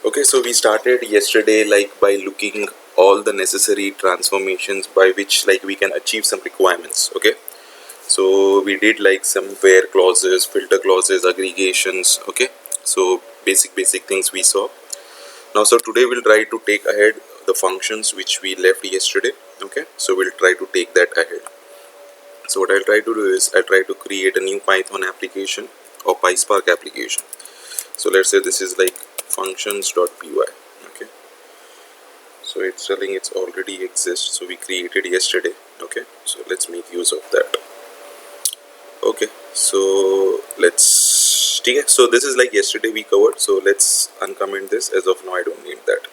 Okay, so we started yesterday like by looking all the necessary transformations by which like we can achieve some requirements. Okay, so we did like some where clauses, filter clauses, aggregations. Okay, so basic things we saw. Now so today we'll try to take ahead the functions which we left yesterday. Okay, so we'll try to take that ahead. So what I'll try to do is I'll try to create a new Python application or PySpark application. So let's say this is like functions.py. Okay, so it's telling it's already exists, so we created yesterday. Okay, so let's make use of that. Okay, so let's take it. So this is like yesterday we covered, so let's uncomment this. As of now I don't need that,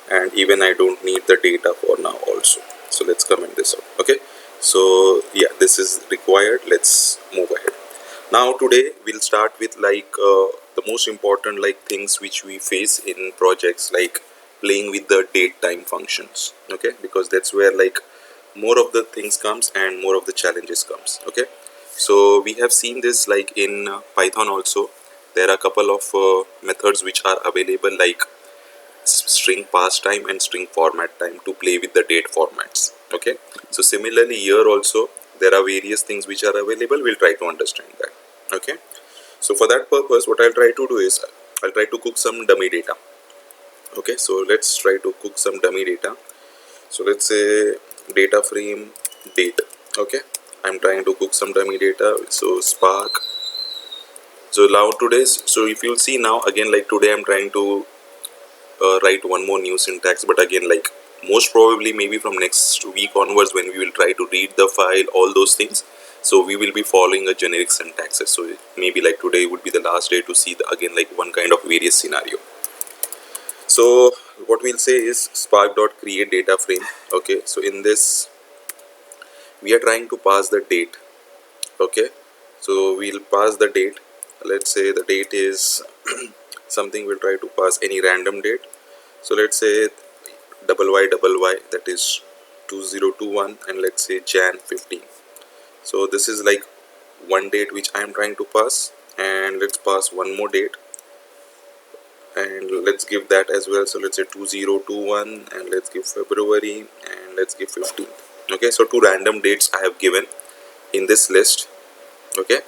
and even I don't need the data for now also, so let's comment this out. Okay, so yeah, this is required. Let's move ahead. Now today we'll start with like the most important like things which we face in projects, like playing with the date time functions. Okay, because that's where like more of the things comes and more of the challenges comes. Okay, so we have seen this like in Python also. There are a couple of methods which are available, like string pass time and string format time, to play with the date formats. Okay, so similarly here also there are various things which are available. We'll try to understand that. Okay, so for that purpose what I'll try to do is I'll try to cook some dummy data. Okay, so let's try to cook some dummy data. So let's say data frame date. Okay, I'm trying to cook some dummy data. So Spark. So now today's, so if you'll see now again, like today I'm trying to write one more new syntax, but again like most probably maybe from next week onwards, when we will try to read the file, all those things, so we will be following a generic syntaxes. So maybe like today would be the last day to see the again like one kind of various scenario. So what we'll say is spark.create data frame. Okay, so in this we are trying to pass the date. Okay, so we'll pass the date. Let's say the date is something, we'll try to pass any random date. So let's say YY, that is 2021, and let's say Jan 15. So this is like one date which I am trying to pass, and let's pass one more date and let's give that as well. So let's say 2021, and let's give February, and let's give 15. Okay, so two random dates I have given in this list. Okay,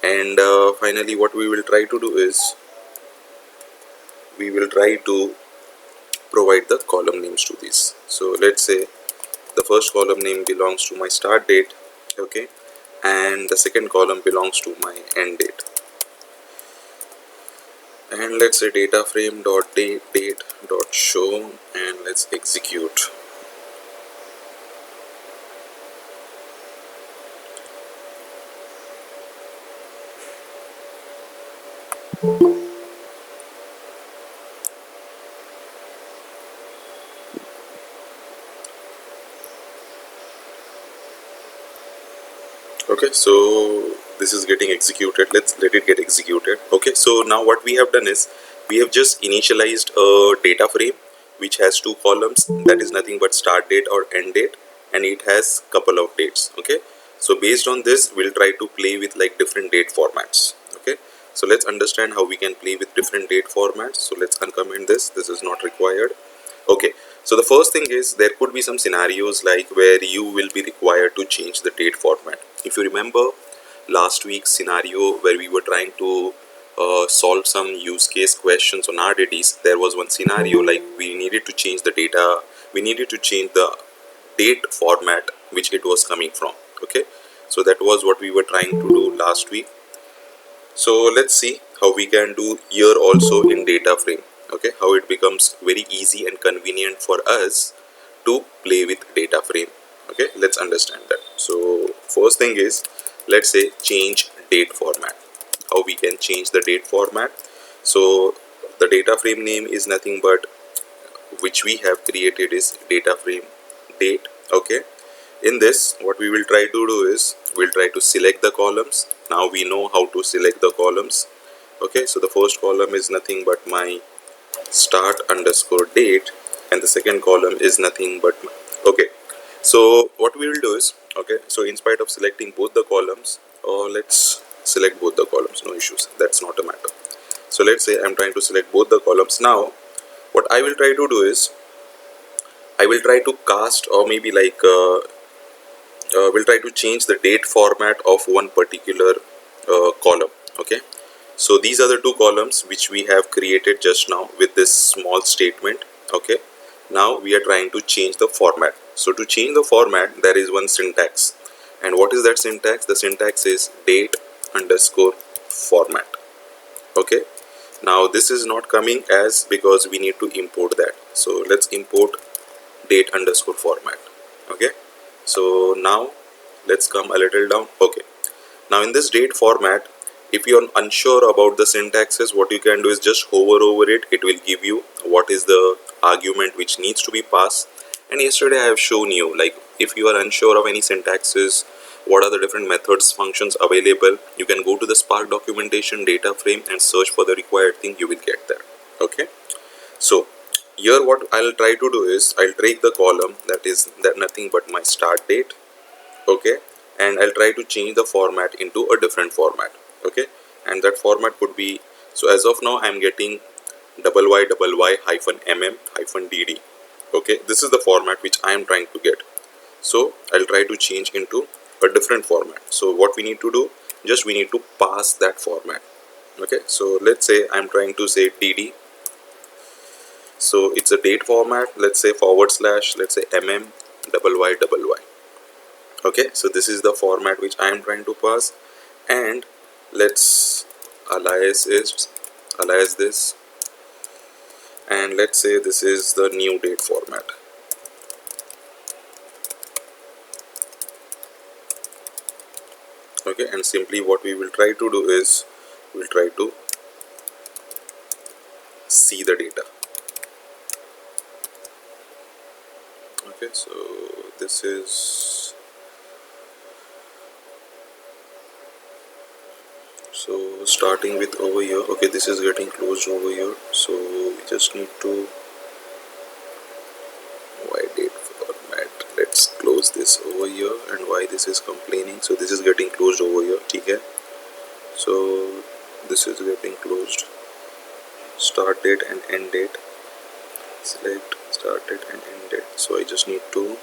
and finally what we will try to do is we will try to provide the column names to these. So let's say the first column name belongs to my start date. Okay, and the second column belongs to my end date. And let's say data frame dot date dot show, and let's execute. Okay, so this is getting executed. Let's let it get executed. Okay, so now what we have done is we have just initialized a data frame which has two columns, that is nothing but start date or end date, and it has couple of dates. Okay, so based on this we'll try to play with like different date formats. Okay, so let's understand how we can play with different date formats. So let's uncomment this. This is not required. Okay, so the first thing is there could be some scenarios like where you will be required to change the date format. If you remember last week's scenario where we were trying to solve some use case questions on RDDs, there was one scenario like we needed to change the data, we needed to change the date format which it was coming from. Okay, so that was what we were trying to do last week. So let's see how we can do here also in data frame. Okay, how it becomes very easy and convenient for us to play with data frame. Okay, let's understand that. So first thing is, let's say change date format. How we can change the date format? So the data frame name is nothing but which we have created is data frame date. Okay, in this what we will try to do is we'll try to select the columns. Now we know how to select the columns. Okay, so the first column is nothing but my start underscore date, and the second column is nothing but my, okay, so what we will do is, okay, so in spite of selecting both the columns, let's select both the columns, no issues, that's not a matter. So let's say I'm trying to select both the columns. Now what I will try to do is I will try to cast, or maybe we'll try to change the date format of one particular column. Okay, so these are the two columns which we have created just now with this small statement. Okay, now we are trying to change the format. So to change the format, there is one syntax. And what is that syntax? The syntax is date underscore format. Okay, now this is not coming as, because we need to import that. So let's import date underscore format. Okay, so now let's come a little down. Okay, now in this date format, if you are unsure about the syntaxes, what you can do is just hover over it. It will give you what is the argument which needs to be passed. And yesterday I have shown you, like, if you are unsure of any syntaxes, what are the different methods, functions available, you can go to the Spark documentation data frame and search for the required thing. You will get that. Okay, so here what I'll try to do is I'll take the column that is that nothing but my start date. Okay, and I'll try to change the format into a different format. Okay, and that format could be, so as of now I'm getting YYY hyphen hyphen DD. Okay, this is the format which I am trying to get. So I'll try to change into a different format. So what we need to do, just we need to pass that format. Okay, so let's say I'm trying to say DD. So it's a date format, let's say forward slash, let's say YYY. Okay, so this is the format which I am trying to pass, and let's alias this, and let's say this is the new date format. Okay, and simply what we will try to do is we'll try to see the data. Okay, so this is, so starting with over here. Okay, this is getting closed over here, so we just need to why date format, let's close this over here, and why this is complaining, so this is getting closed over here. Okay, so this is getting closed. Start date and end date, select start date and end date. So I just need to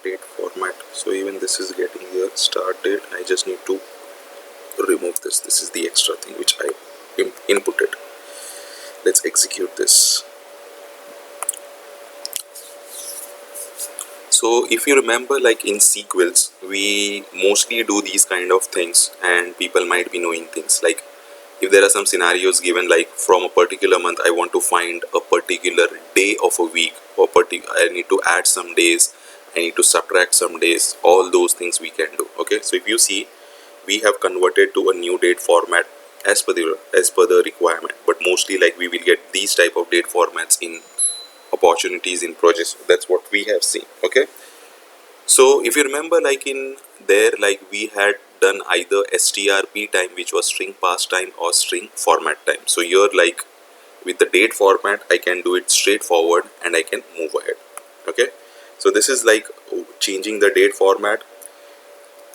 date format, so even this is getting here start date. I just need to remove this. This is the extra thing which I inputted. Let's execute this. So if you remember, like in sequels, we mostly do these kind of things, and people might be knowing things like, if there are some scenarios given, like from a particular month I want to find a particular day of a week, or I need to add some days, I need to subtract some days, all those things we can do. Okay, so if you see, we have converted to a new date format as per the requirement, but mostly like we will get these type of date formats in opportunities in projects. That's what we have seen. Okay, so if you remember, like in there, like we had done either strp time, which was string pass time, or string format time. So here, like with the date format, I can do it straightforward and I can move ahead. Okay, so this is like changing the date format.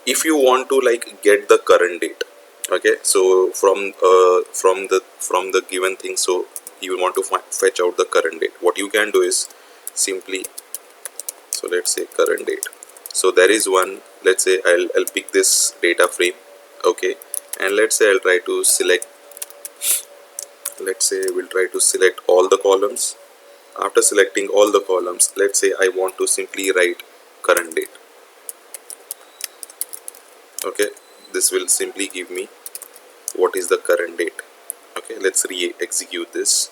If you want to like get the current date, okay, so from the given thing, so you want to fetch out the current date, what you can do is simply, so let's say current date. So there is one, let's say I'll pick this data frame. Okay, and let's say I'll try to select, let's say we'll try to select all the columns. After selecting all the columns, let's say I want to simply write current date. Okay, this will simply give me what is the current date. Okay, let's re-execute this,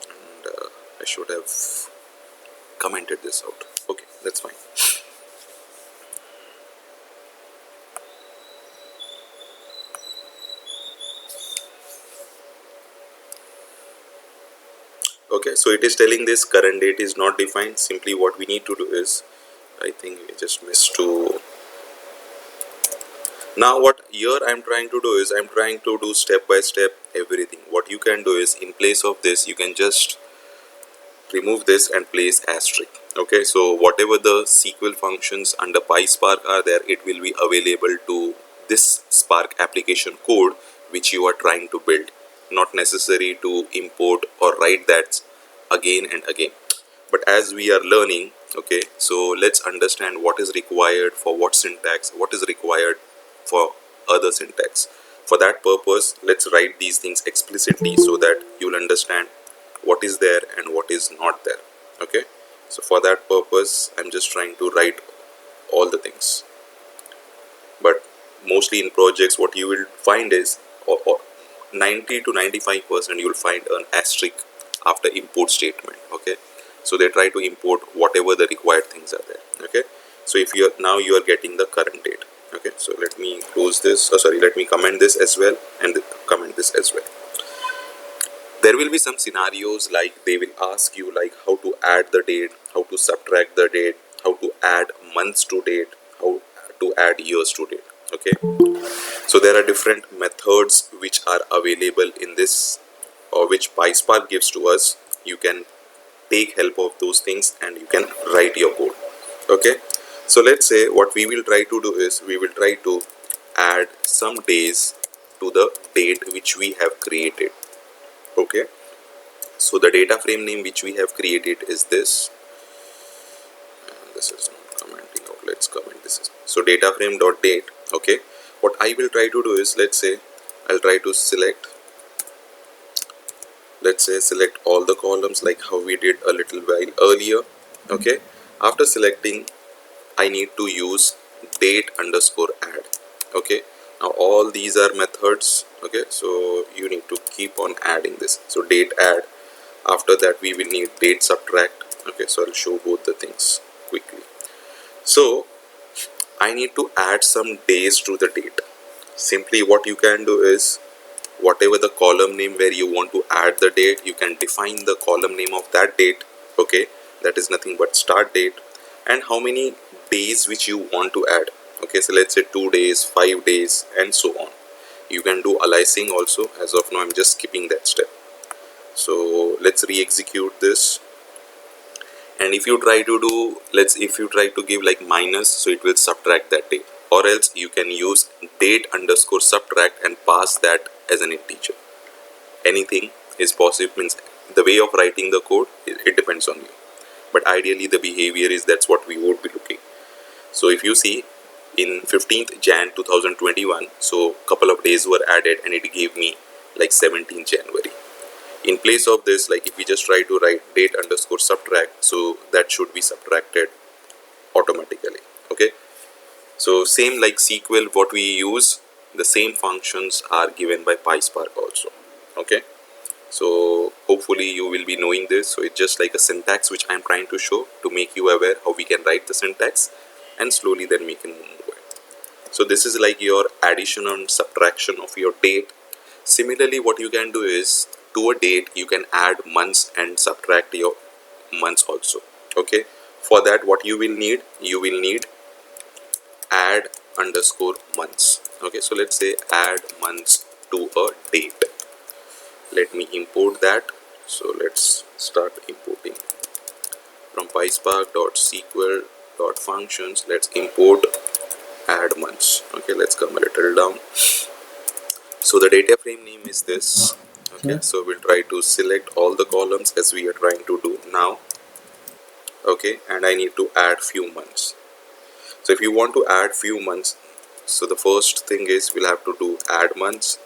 and I should have commented this out. Okay, that's fine. Okay, so it is telling this current date is not defined. Simply what we need to do is, I think we just missed to. Now what here I'm trying to do is, I'm trying to do step by step everything. What you can do is, in place of this, you can just remove this and place asterisk. Okay, so whatever the SQL functions under PySpark are there, it will be available to this Spark application code which you are trying to build, not necessary to import or write that again and again. But as we are learning, okay, so let's understand what is required for what syntax, what is required for other syntax. For that purpose, let's write these things explicitly so that you'll understand what is there and what is not there. Okay, so for that purpose I'm just trying to write all the things. But mostly in projects what you will find is, or 90 to 95% you will find an asterisk after import statement. Okay, so they try to import whatever the required things are there. Okay, so if you are now you are getting the current date. Okay, so let me close this, sorry, let me comment this as well and comment this as well. There will be some scenarios like they will ask you like how to add the date, how to subtract the date, how to add months to date, how to add years to date. Okay, so there are different methods which are available in this, or which PySpark gives to us. You can take help of those things and you can write your code. Okay, so let's say what we will try to do is we will try to add some days to the date which we have created. Okay, so the data frame name which we have created is this, and this is not commenting out, let's comment this. So data frame dot date. Okay, what I will try to do is, let's say I'll try to select, let's say select all the columns like how we did a little while earlier. Okay, after selecting I need to use date underscore add. Okay, now all these are methods. Okay, so you need to keep on adding this. So date add, after that we will need date subtract. Okay, so I'll show both the things quickly. So I need to add some days to the date. Simply what you can do is, whatever the column name where you want to add the date, you can define the column name of that date. Okay, that is nothing but start date and how many days which you want to add. Okay, so let's say 2 days, 5 days and so on. You can do aliasing also. As of now I'm just skipping that step. So let's re-execute this, and if you try to do, if you try to give like minus, so it will subtract that date, or else you can use date underscore subtract and pass that as an integer. Anything is possible, means the way of writing the code, it depends on you, but ideally the behavior is that's what we would be looking. So if you see in 15th Jan 2021, so couple of days were added and it gave me like 17th January. In place of this, like if we just try to write date underscore subtract, so that should be subtracted automatically. Okay, so same like SQL what we use, the same functions are given by PySpark also. Okay, so hopefully you will be knowing this. So it's just like a syntax which I'm trying to show to make you aware how we can write the syntax, and slowly then we can move away. So this is like your addition and subtraction of your date. Similarly what you can do is, to a date you can add months and subtract your months also. Okay, for that what you will need add underscore months. Okay, so let's say add months to a date. Let me import that. So let's start importing from PySpark.sql.functions. Let's import add months. Okay, let's come a little down. So the data frame name is this. Okay, so we'll try to select all the columns as we are trying to do now. Okay, and I need to add few months. So if you want to add few months, so the first thing is we'll have to do add months.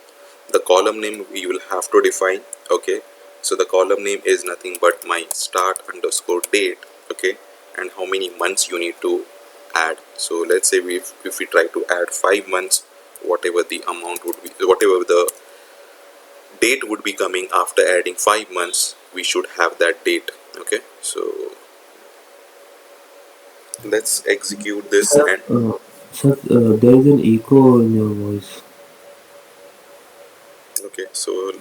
The column name we will have to define. Okay, so the column name is nothing but my start underscore date. Okay, and how many months you need to add. So let's say if we try to add 5 months, whatever the amount would be, whatever the date would be coming after adding 5 months, we should have that date. Okay, so let's execute this. And Sir, there is an echo in your voice. okay, so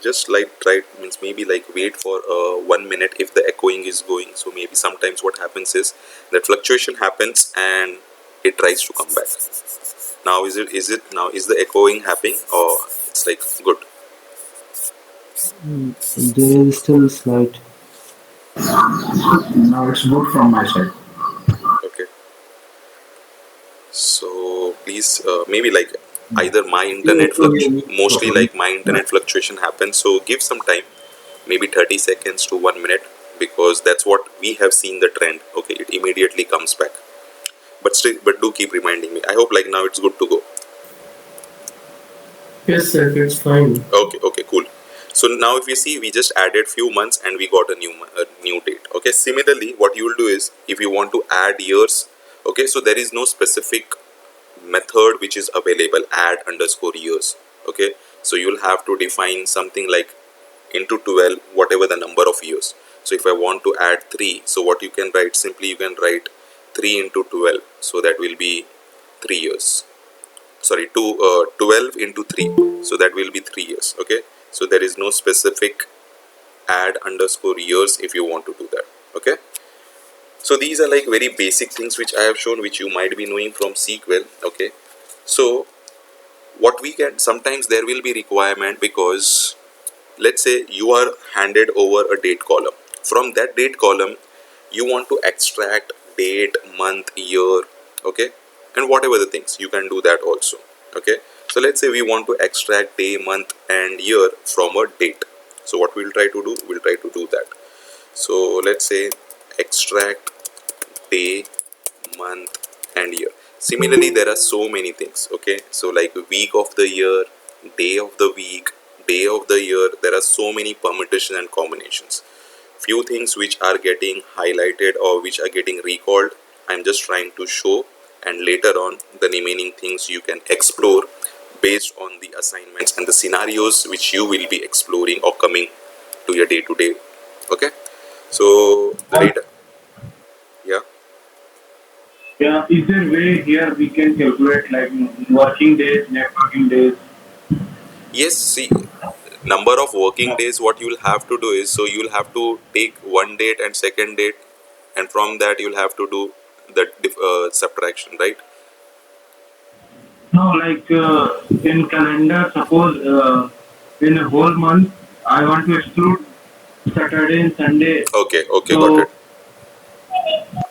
just like try, means maybe like wait for 1 minute if the echoing is going. So maybe sometimes what happens is that fluctuation happens and it tries to come back. Now is the echoing happening, or it's like good? There is still slight. Now it's good from my side. Okay, so please, maybe like either my You internet also hear me mostly properly. like my internet fluctuation happens, so give some time, maybe 30 seconds to 1 minute, because that's what we have seen the trend. Okay, it immediately comes back, but still, but do keep reminding me. I hope like now it's good to go. Yes, sir, it's fine. Okay, okay, cool. So now if you see, we just added few months and we got a new date. Okay, similarly what you will do is, if you want to add years, okay, so there is no specific method which is available, add underscore years. Okay, so you'll have to define something like into 12 whatever the number of years. So if I want to add 3, so what you can write, simply you can write 3 into 12, so that will be 3 years. Sorry, 12 into 3, so that will be 3 years. Okay, so there is no specific add underscore years if you want to do that. Okay, so these are like very basic things which I have shown, which you might be knowing from SQL. Okay, so what we can, sometimes there will be requirement, because let's say you are handed over a date column. From that date column you want to extract date, month, year. Okay, and whatever the things, you can do that also. Okay, so let's say we want to extract day, month and year from a date. So what we'll try to do, we'll try to do that. So let's say extract day, month and year. Similarly there are so many things. Okay, so like week of the year, day of the week, day of the year, there are so many permutations and combinations. Few things which are getting highlighted or which are getting recalled, I'm just trying to show, and later on the remaining things you can explore based on the assignments and the scenarios which you will be exploring or coming to your day to day. Okay, so the data, yeah. Yeah, is there way here we can calculate like working days, networking days? Yes, see, number of working days, what you'll have to do is, so you'll have to take one date and second date, and from that you'll have to do the subtraction, right? No, like in calendar, suppose in a whole month, I want to exclude Saturday and Sunday. Okay, okay, got it. So,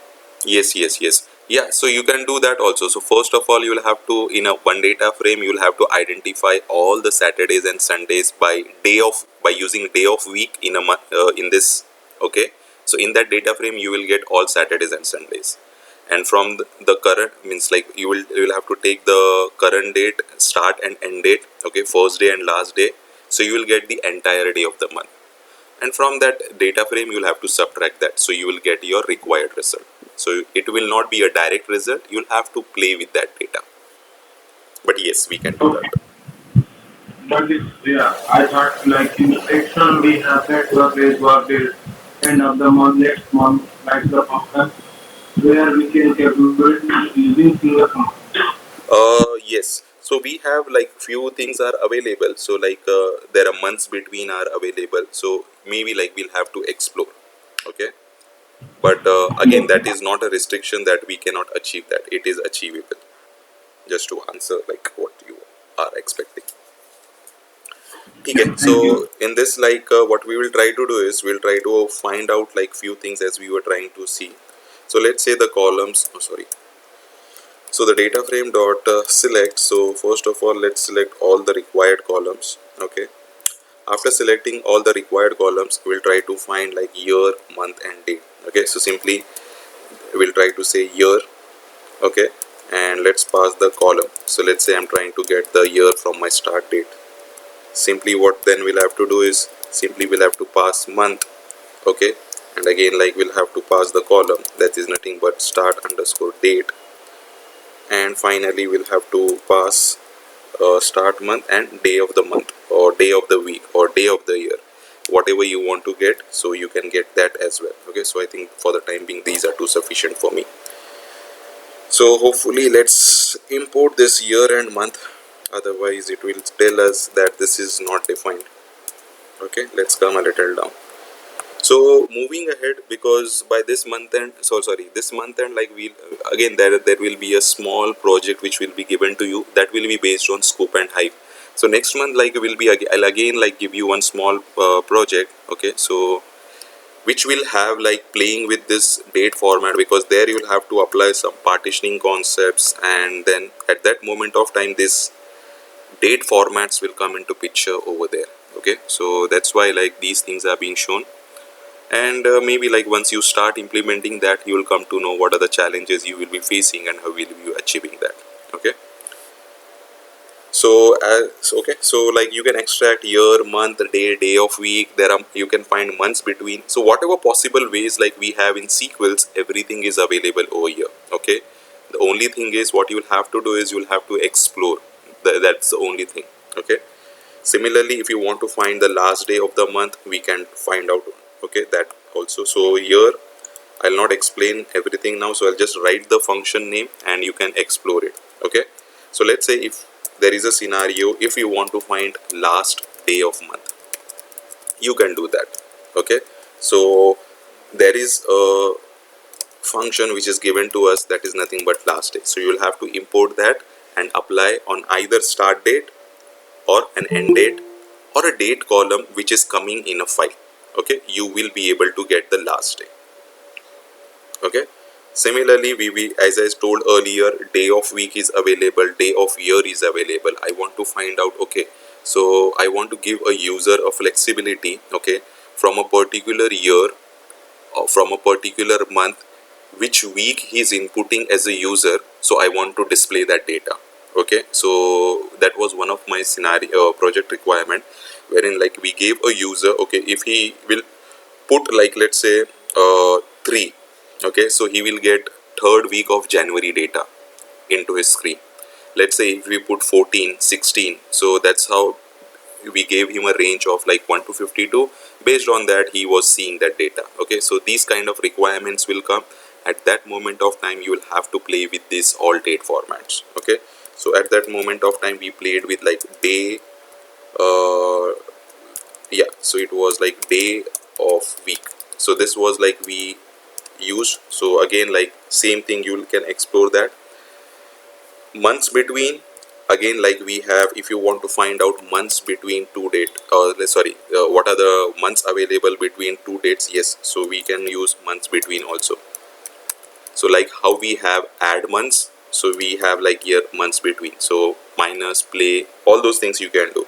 Yes, yes, yes. Yeah, so you can do that also. So first of all, you'll have to, in a one data frame, you'll have to identify all the Saturdays and Sundays by day of, by using day of week in a month, in this. Okay, so in that data frame you will get all Saturdays and Sundays, and from the current, means like you will have to take the current date, start and end date. Okay, first day and last day, so you will get the entire day of the month, and from that data frame you'll have to subtract that, so you will get your required result. So it will not be a direct result, you'll have to play with that data, but yes, we can do okay. that. But it's, yeah, I thought like in Excel we have that work days, end of the month, next month, like the function, where we can calculate using single function. Yes, so we have like few things are available, so like there are months between are available, so maybe like we'll have to explore. Okay, but again, that is not a restriction that we cannot achieve, that it is achievable, just to answer like what you are expecting. Okay, Yeah, so thank you. in this, like what we will try to do is, we'll try to find out like few things as we were trying to see. So let's say the columns, oh sorry, so the data frame dot select. So first of all, let's select all the required columns. Okay, after selecting all the required columns, we'll try to find like year, month and day. Okay, so simply we'll try to say year. Okay, and let's pass the column. So let's say I'm trying to get the year from my start date. Simply what then we'll have to do is, simply we'll have to pass month. Okay, and again like we'll have to pass the column, that is nothing but start underscore date, and finally we'll have to pass start month and day of the month or day of the week or day of the year, whatever you want to get, so you can get that as well. Okay, so I think for the time being these are too sufficient for me. So hopefully let's import this year and month, otherwise it will tell us that this is not defined. Okay, let's come a little down. So moving ahead, because by this month end, so sorry, this month end, like we again there will be a small project which will be given to you, that will be based on scope and hype. So next month like will be I'll again like give you one small project. Okay, so which will have like playing with this date format, because there you'll have to apply some partitioning concepts, and then at that moment of time this date formats will come into picture over there. Okay, so that's why like these things are being shown, and maybe like once you start implementing that, you will come to know what are the challenges you will be facing and how will you achieving that. Okay, so okay, so like you can extract year, month, day of week. There are, you can find months between. So whatever possible ways like we have in sequels, everything is available over here. Okay, the only thing is what you will have to do is you will have to explore. That's the only thing. Okay, similarly, if you want to find the last day of the month, we can find out. Okay, that also. So here I'll not explain everything now, so I'll just write the function name and you can explore it. Okay, so let's say if there is a scenario, if you want to find last day of month, you can do that. Okay, so there is a function which is given to us that is nothing but last day, so you will have to import that and apply on either start date or an end date or a date column which is coming in a file. Okay, you will be able to get the last day. Okay, similarly we as I told earlier, day of week is available, day of year is available. I want to find out, okay, so I want to give a user a flexibility, okay, from a particular year or from a particular month, which week he is inputting as a user, so I want to display that data. Okay, so that was one of my scenario project requirement, wherein like we gave a user, okay, if he will put like let's say 3, okay, so he will get third week of January data into his screen. Let's say if we put 14, 16, so that's how we gave him a range of like 1 to 52. Based on that he was seeing that data. Okay, so these kind of requirements will come. At that moment of time you will have to play with these all date formats. Okay, so at that moment of time we played with like day, uh, yeah, so it was like day of week, so this was like we used. So again like same thing, you can explore that. Months between, again like we have, if you want to find out months between two date, sorry, what are the months available between two dates, yes, so we can use months between also. So like how we have add months, so we have like year months between, so minus, play, all those things you can do.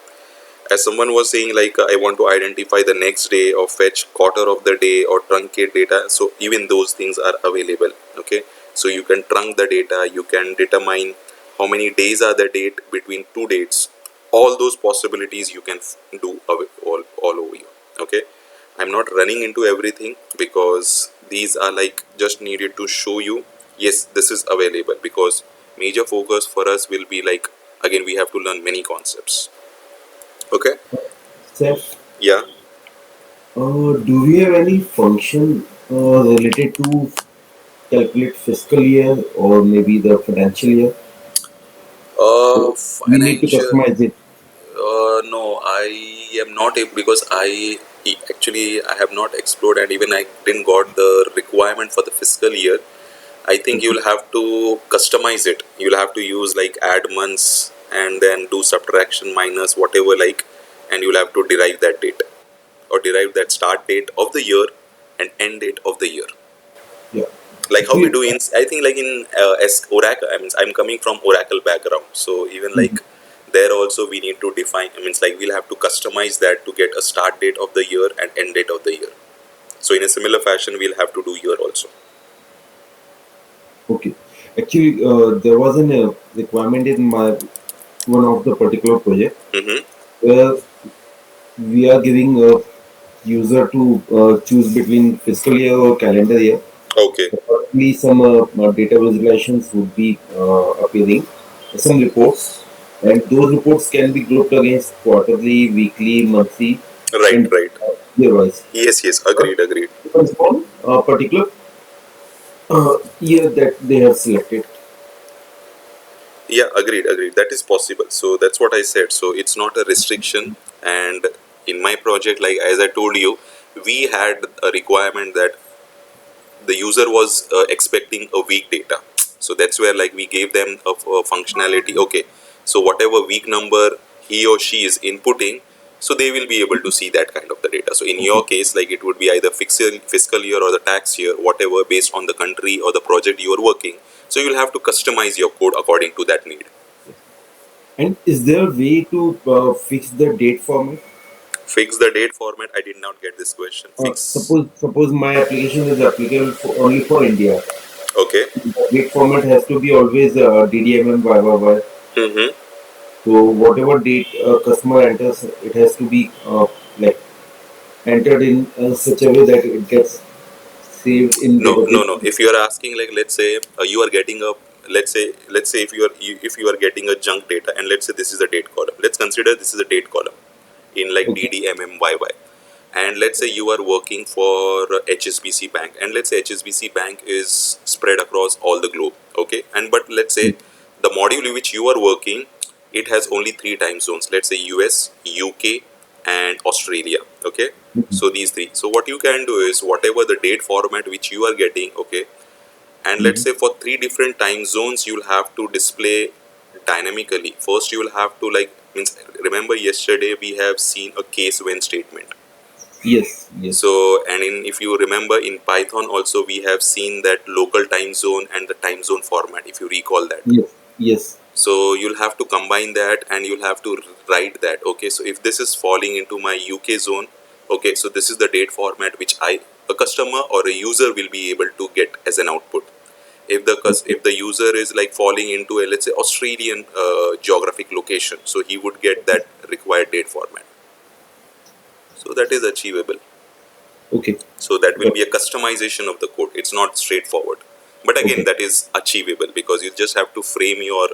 As someone was saying like I want to identify the next day or fetch quarter of the day or truncate data, so even those things are available. Okay, so you can trunk the data, you can determine how many days are the date between two dates. All those possibilities you can do all over here. Okay, I'm not running into everything because these are like just needed to show you, yes, this is available, because major focus for us will be like, again we have to learn many concepts. Okay, Seth, yeah. do we have any function related to calculate fiscal year or maybe the financial year? We need to Financial. customize it. No, I am not able, because actually I have not explored, and even I didn't got the requirement for the fiscal year. I think Okay. you'll have to customize it. You'll have to use like add months and then do subtraction minus whatever like, and you'll have to derive that date or derive that start date of the year and end date of the year, Yeah. like how we Actually, do in, I think like in Oracle. I mean, I'm coming from Oracle background, so even like there also we need to define, I mean like we'll have to customize that to get a start date of the year and end date of the year. So in a similar fashion we'll have to do year also. okay. Actually, there was an requirement in my one of the particular project Mm-hmm. where we are giving a user to choose between fiscal year or calendar year. Okay. Probably some data visualizations would be appearing, some reports, and those reports can be grouped against quarterly, weekly, monthly, Right, and right. year wise. Yes, yes, But agreed, agreed. depends on a particular year that they have selected. Yeah, agreed, agreed, that is possible. So that's what I said, so it's not a restriction. And in my project, like as I told you, we had a requirement that the user was expecting a week data, so that's where like we gave them a functionality. Okay, so whatever week number he or she is inputting, So they will be able to see that kind of the data. So in your case, like it would be either fiscal year or the tax year, whatever, based on the country or the project you are working. So you'll have to customize your code according to that need. And is there a way to fix the date format? Fix the date format. I did not get this question. Fix. Suppose my application is applicable only for India. Okay. The date format has to be always DDMM. Mm-hmm. So whatever date a customer enters, it has to be like entered in such a way that it gets saved in No, no, database. no. If you are asking, like, let's say you are getting a, let's say if you are getting a junk data, and let's say this is a date column. Let's consider this is a date column in like Okay. DDMMYY, and let's say you are working for HSBC Bank, and let's say HSBC Bank is spread across all the globe. Okay, and but let's say the module in which you are working, it has only three time zones. Let's say US, UK, and Australia. Okay, so these three. So what you can do is whatever the date format which you are getting, okay, and let's Mhm. say for three different time zones you'll have to display dynamically. First you will have to, like, means, remember yesterday we have seen a case when statement. Yes, yes, So, and in, if you remember, in Python also we have seen that local time zone and the time zone format, if you recall that. yes, yes. So you'll have to combine that and you'll have to write that. Okay, so if this is falling into my UK zone, okay, so this is the date format which a customer or a user will be able to get as an output. If the user is like falling into a, let's say, Australian geographic location, so he would get that required date format. So that is achievable. Okay. So that will Got be a customization of the code. It's not straightforward, but again, Okay. that is achievable because you just have to frame your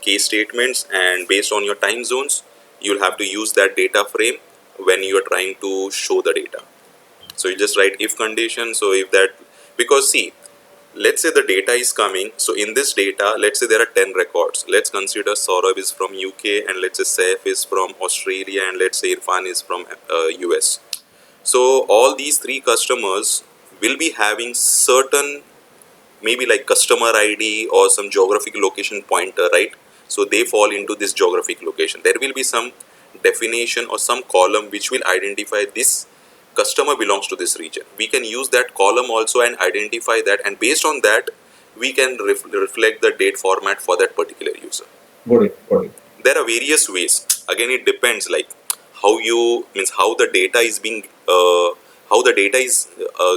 case statements, and based on your time zones you'll have to use that data frame when you are trying to show the data. So you just write if condition. So if that, because see, let's say the data is coming, so in this data, let's say there are 10 records. Let's consider Saurabh is from UK, and let's say Saif is from Australia, and let's say Irfan is from US. So all these three customers will be having certain, maybe like customer ID or some geographic location pointer, right? So they fall into this geographic location. There will be some definition or some column which will identify this customer belongs to this region. We can use that column also and identify that, and based on that we can reflect the date format for that particular user. Got it. Got it. There are various ways. Again, it depends, like how you, means, how the data is being how the data is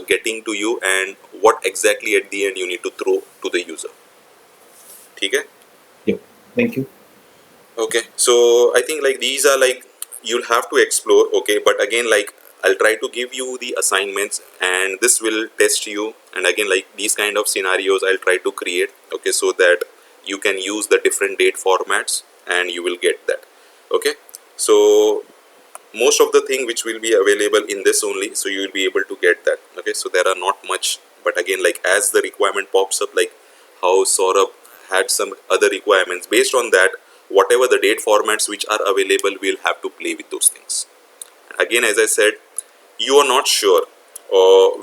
getting to you, and what exactly at the end you need to throw to the user. Okay. Yeah. Thank you. Okay, so I think like these are like you'll have to explore. Okay, but again, like I'll try to give you the assignments and this will test you, and again, like these kind of scenarios I'll try to create, okay, so that you can use the different date formats and you will get that. Okay, so most of the thing which will be available in this only, so you will be able to get that. Okay, so there are not much, but again, like as the requirement pops up, like how Saurabh had some other requirements, based on that, whatever the date formats which are available, we'll have to play with those things. Again, as I said, you are not sure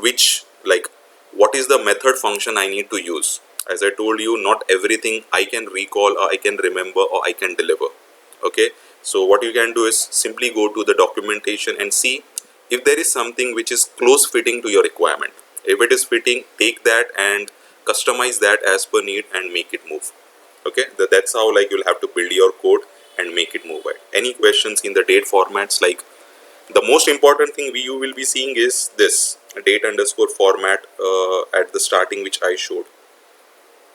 which, like, what is the method function I need to use. As I told you, not everything I can recall or I can remember or I can deliver. Okay, so what you can do is simply go to the documentation and see if there is something which is close fitting to your requirement. If it is fitting, take that and customize that as per need and make it move. Okay, that's how like you'll have to build your code and make it move. Right? Any questions in the date formats, like the most important thing you will be seeing is this date underscore format at the starting, which I showed.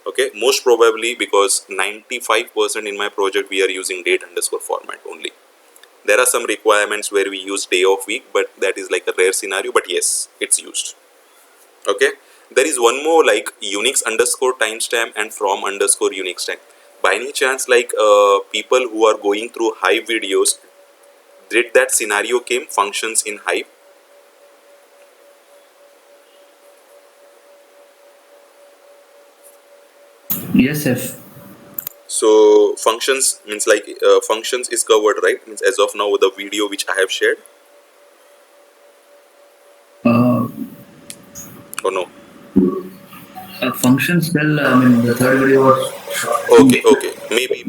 Okay, most probably because 95% in my project we are using date underscore format only. There are some requirements where we use day of week, but that is like a rare scenario, but yes, it's used. Okay, there is one more, like Unix underscore timestamp and from underscore Unix time. By any chance, like people who are going through Hive videos, did that scenario came functions in Hive? Yes, F. So functions means like functions is covered, right? Means as of now the video which I have shared, Uh, or no? functions, well, I mean, the third video was. Okay, okay. Maybe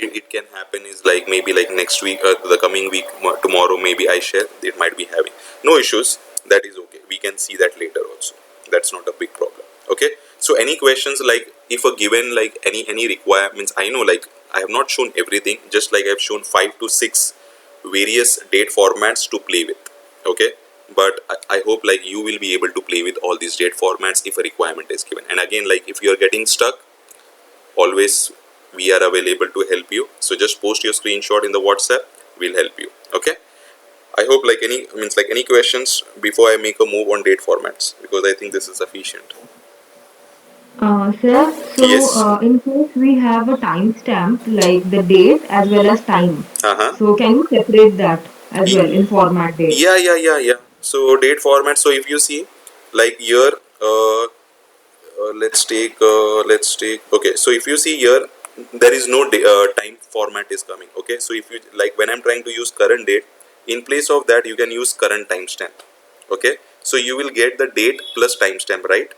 it can happen is like maybe like next week or the coming week, tomorrow maybe I share, it might be having no issues. That is okay, we can see that later also. That's not a big problem. Okay, so any questions, like if a given like any requirements, I know like I have not shown everything, just like I've shown 5 to 6 various date formats to play with. Okay, but I hope like you will be able to play with all these date formats if a requirement is given. And again, like if you are getting stuck, always we are available to help you. So just post your screenshot in the WhatsApp, we'll help you. Okay, I hope like any questions before I make a move on date formats, because I think this is sufficient. Sir, so Yes. in case we have a timestamp like the date as well as time, Uh-huh. so can you separate that as well in format date? Yeah. So date format. So if you see, like here, let's take. Okay. So if you see here, there is no time format is coming. Okay. So if you like, when I'm trying to use current date, in place of that, you can use current timestamp. Okay. So you will get the date plus timestamp, right?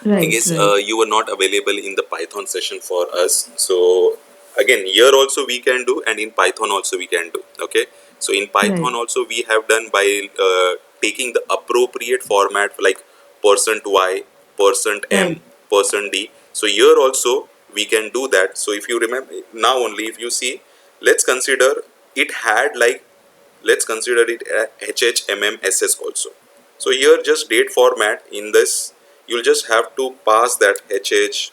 I Right, guess right, you were not available in the Python session for us. So again, here also we can do, and in Python also we can do. Okay. So in Python right, also we have done by taking the appropriate format like %y, %m, right. %d. So here also we can do that. So if you remember now only, if you see, let's consider it had like, let's consider it HHMMSS also. So here just date format, in this you'll just have to pass that HH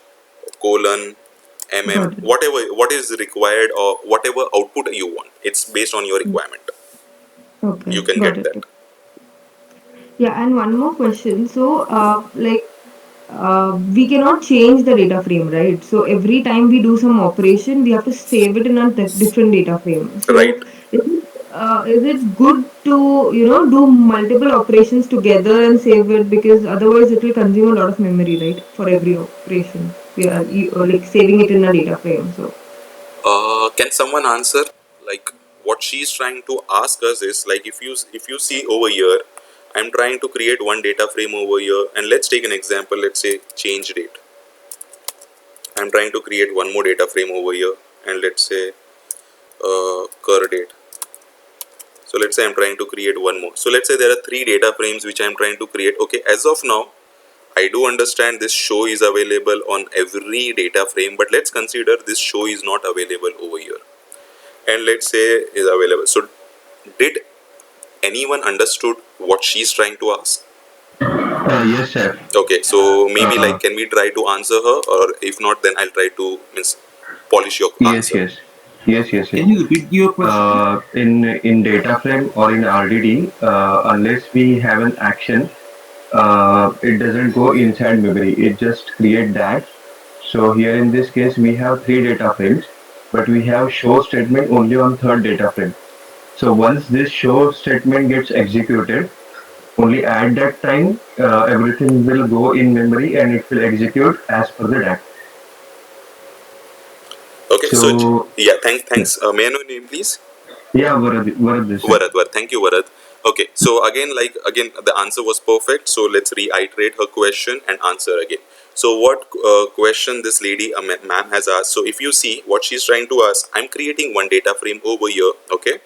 colon mm, Got it. whatever what is required or whatever output you want. It's based on your Mm, requirement. You okay, can got get it. that. Yeah, and one more question. So, we cannot change the data frame, right? So every time we do some operation, we have to save it in a different data frame. Right. So is it good to, do multiple operations together and save it, because otherwise it will consume a lot of memory, right? For every operation, we are like saving it in a data frame. So Can someone answer? Like what she's trying to ask us is like, if you see over here, I'm trying to create one data frame over here, and let's take an example. Let's say change date. I'm trying to create one more data frame over here, and let's say cur date. So let's say I'm trying to create one more. So let's say there are 3 data frames which I'm trying to create. Okay, as of now, I do understand this show is available on every data frame, but let's consider this show is not available over here, and let's say is available. So did anyone understood what she's trying to ask? Yes, chef. Okay, so maybe Uh, like, can we try to answer her, or if not, then I'll try to polish your yes, answer. yes, yes. Can you repeat your question? In data frame or in RDD, unless we have an action, it doesn't go inside memory. It just create that. So here in this case, we have 3 data frames, but we have show statement only on third data frame. So once this show statement gets executed, only at that time everything will go in memory and it will execute as per the DAC. Okay, so So yeah, thanks. May I know your name, please? yeah, Varad this side. Varad. Thank you, Varad. Okay, so again, the answer was perfect. So let's reiterate her question and answer again. So what question this lady, ma'am, has asked? So if you see what she's trying to ask, I'm creating one data frame over here. Okay,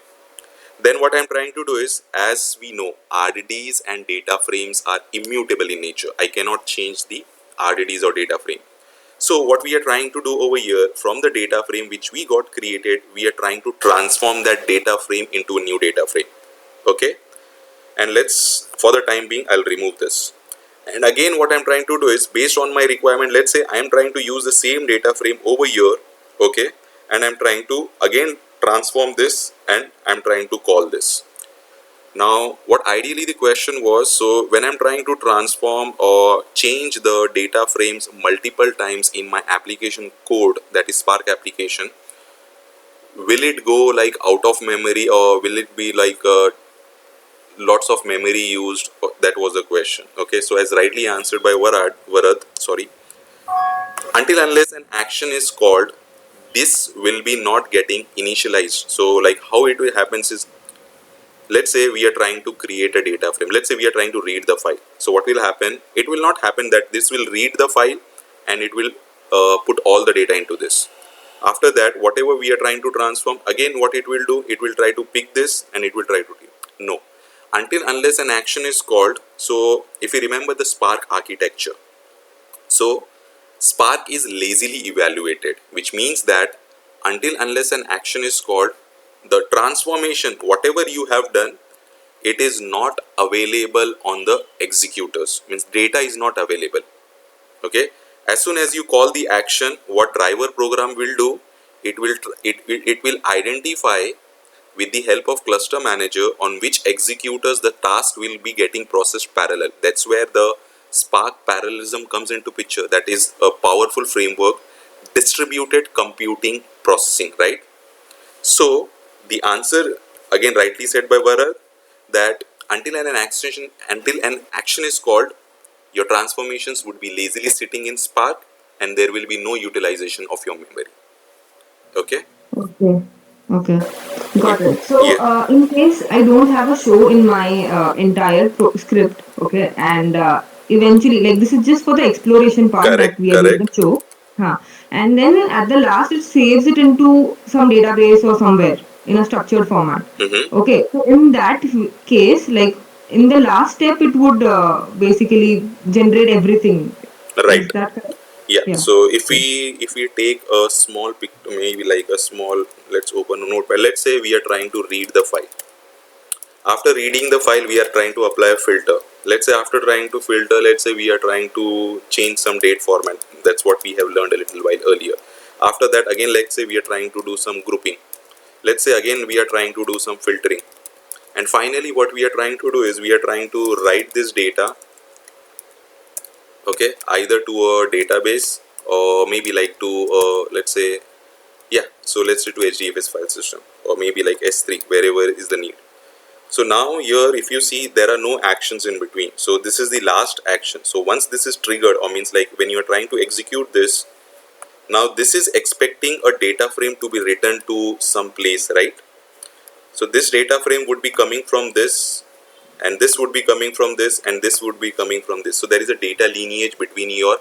then what I'm trying to do is, as we know, RDDs and data frames are immutable in nature. I cannot change the RDDs or data frame. So what we are trying to do over here, from the data frame which we got created, we are trying to transform that data frame into a new data frame. Okay, and let's, for the time being, I'll remove this. And again, what I'm trying to do is, based on my requirement, let's say I'm trying to use the same data frame over here. Okay, and I'm trying to again transform this, and I'm trying to call this. Now what ideally the question was, so when I'm trying to transform or change the data frames multiple times in my application code, that is Spark application, will it go like out of memory, or will it be like lots of memory used? That was the question. Okay, so as rightly answered by Varad, sorry, until unless an action is called, this will be not getting initialized. So like how it will happens is, let's say we are trying to create a data frame, let's say we are trying to read the file. So what will happen, it will not happen that this will read the file and it will put all the data into this. After that, whatever we are trying to transform, again what it will do, it will try to pick this and it will try to do. No, until unless an action is called. So if you remember the Spark architecture, so Spark is lazily evaluated, which means that until unless an action is called, the transformation whatever you have done, it is not available on the executors, means data is not available. Okay, as soon as you call the action, what driver program will do, it will identify with the help of cluster manager on which executors the task will be getting processed parallel. That's where the Spark parallelism comes into picture. That is a powerful framework, distributed computing processing, right? So the answer, again rightly said by Bharat, that until an action is called, your transformations would be lazily sitting in Spark and there will be no utilization of your memory. Okay? Okay. Okay. Yeah. Got it. Yeah. So, in case I don't have a show in my entire script, okay, and eventually, like this is just for the exploration part that Correct. we have made a Correct. show, huh? And then at the last, it saves it into some database or somewhere in a structured format. Mm-hmm. Okay. So, in that case, like in the last step, it would basically generate everything. Right. Is that correct? Yeah. Yeah. So if Okay. we take a small pic, maybe like a small, let's open a notepad. Let's say we are trying to read the file. After reading the file, we are trying to apply a filter. Let's say after trying to filter, let's say we are trying to change some date format. That's what we have learned a little while earlier. After that, again, let's say we are trying to do some grouping. Let's say again we are trying to do some filtering. And finally, what we are trying to do is we are trying to write this data, okay, either to a database or maybe like to let's say, yeah, so let's say to HDFS file system or maybe like S3, wherever is the need. So now here, if you see, there are no actions in between. So this is the last action. So once this is triggered, or means like when you are trying to execute this, now this is expecting a data frame to be written to some place, right? So this data frame would be coming from this, and this would be coming from this, and this would be coming from this. So there is a data lineage between your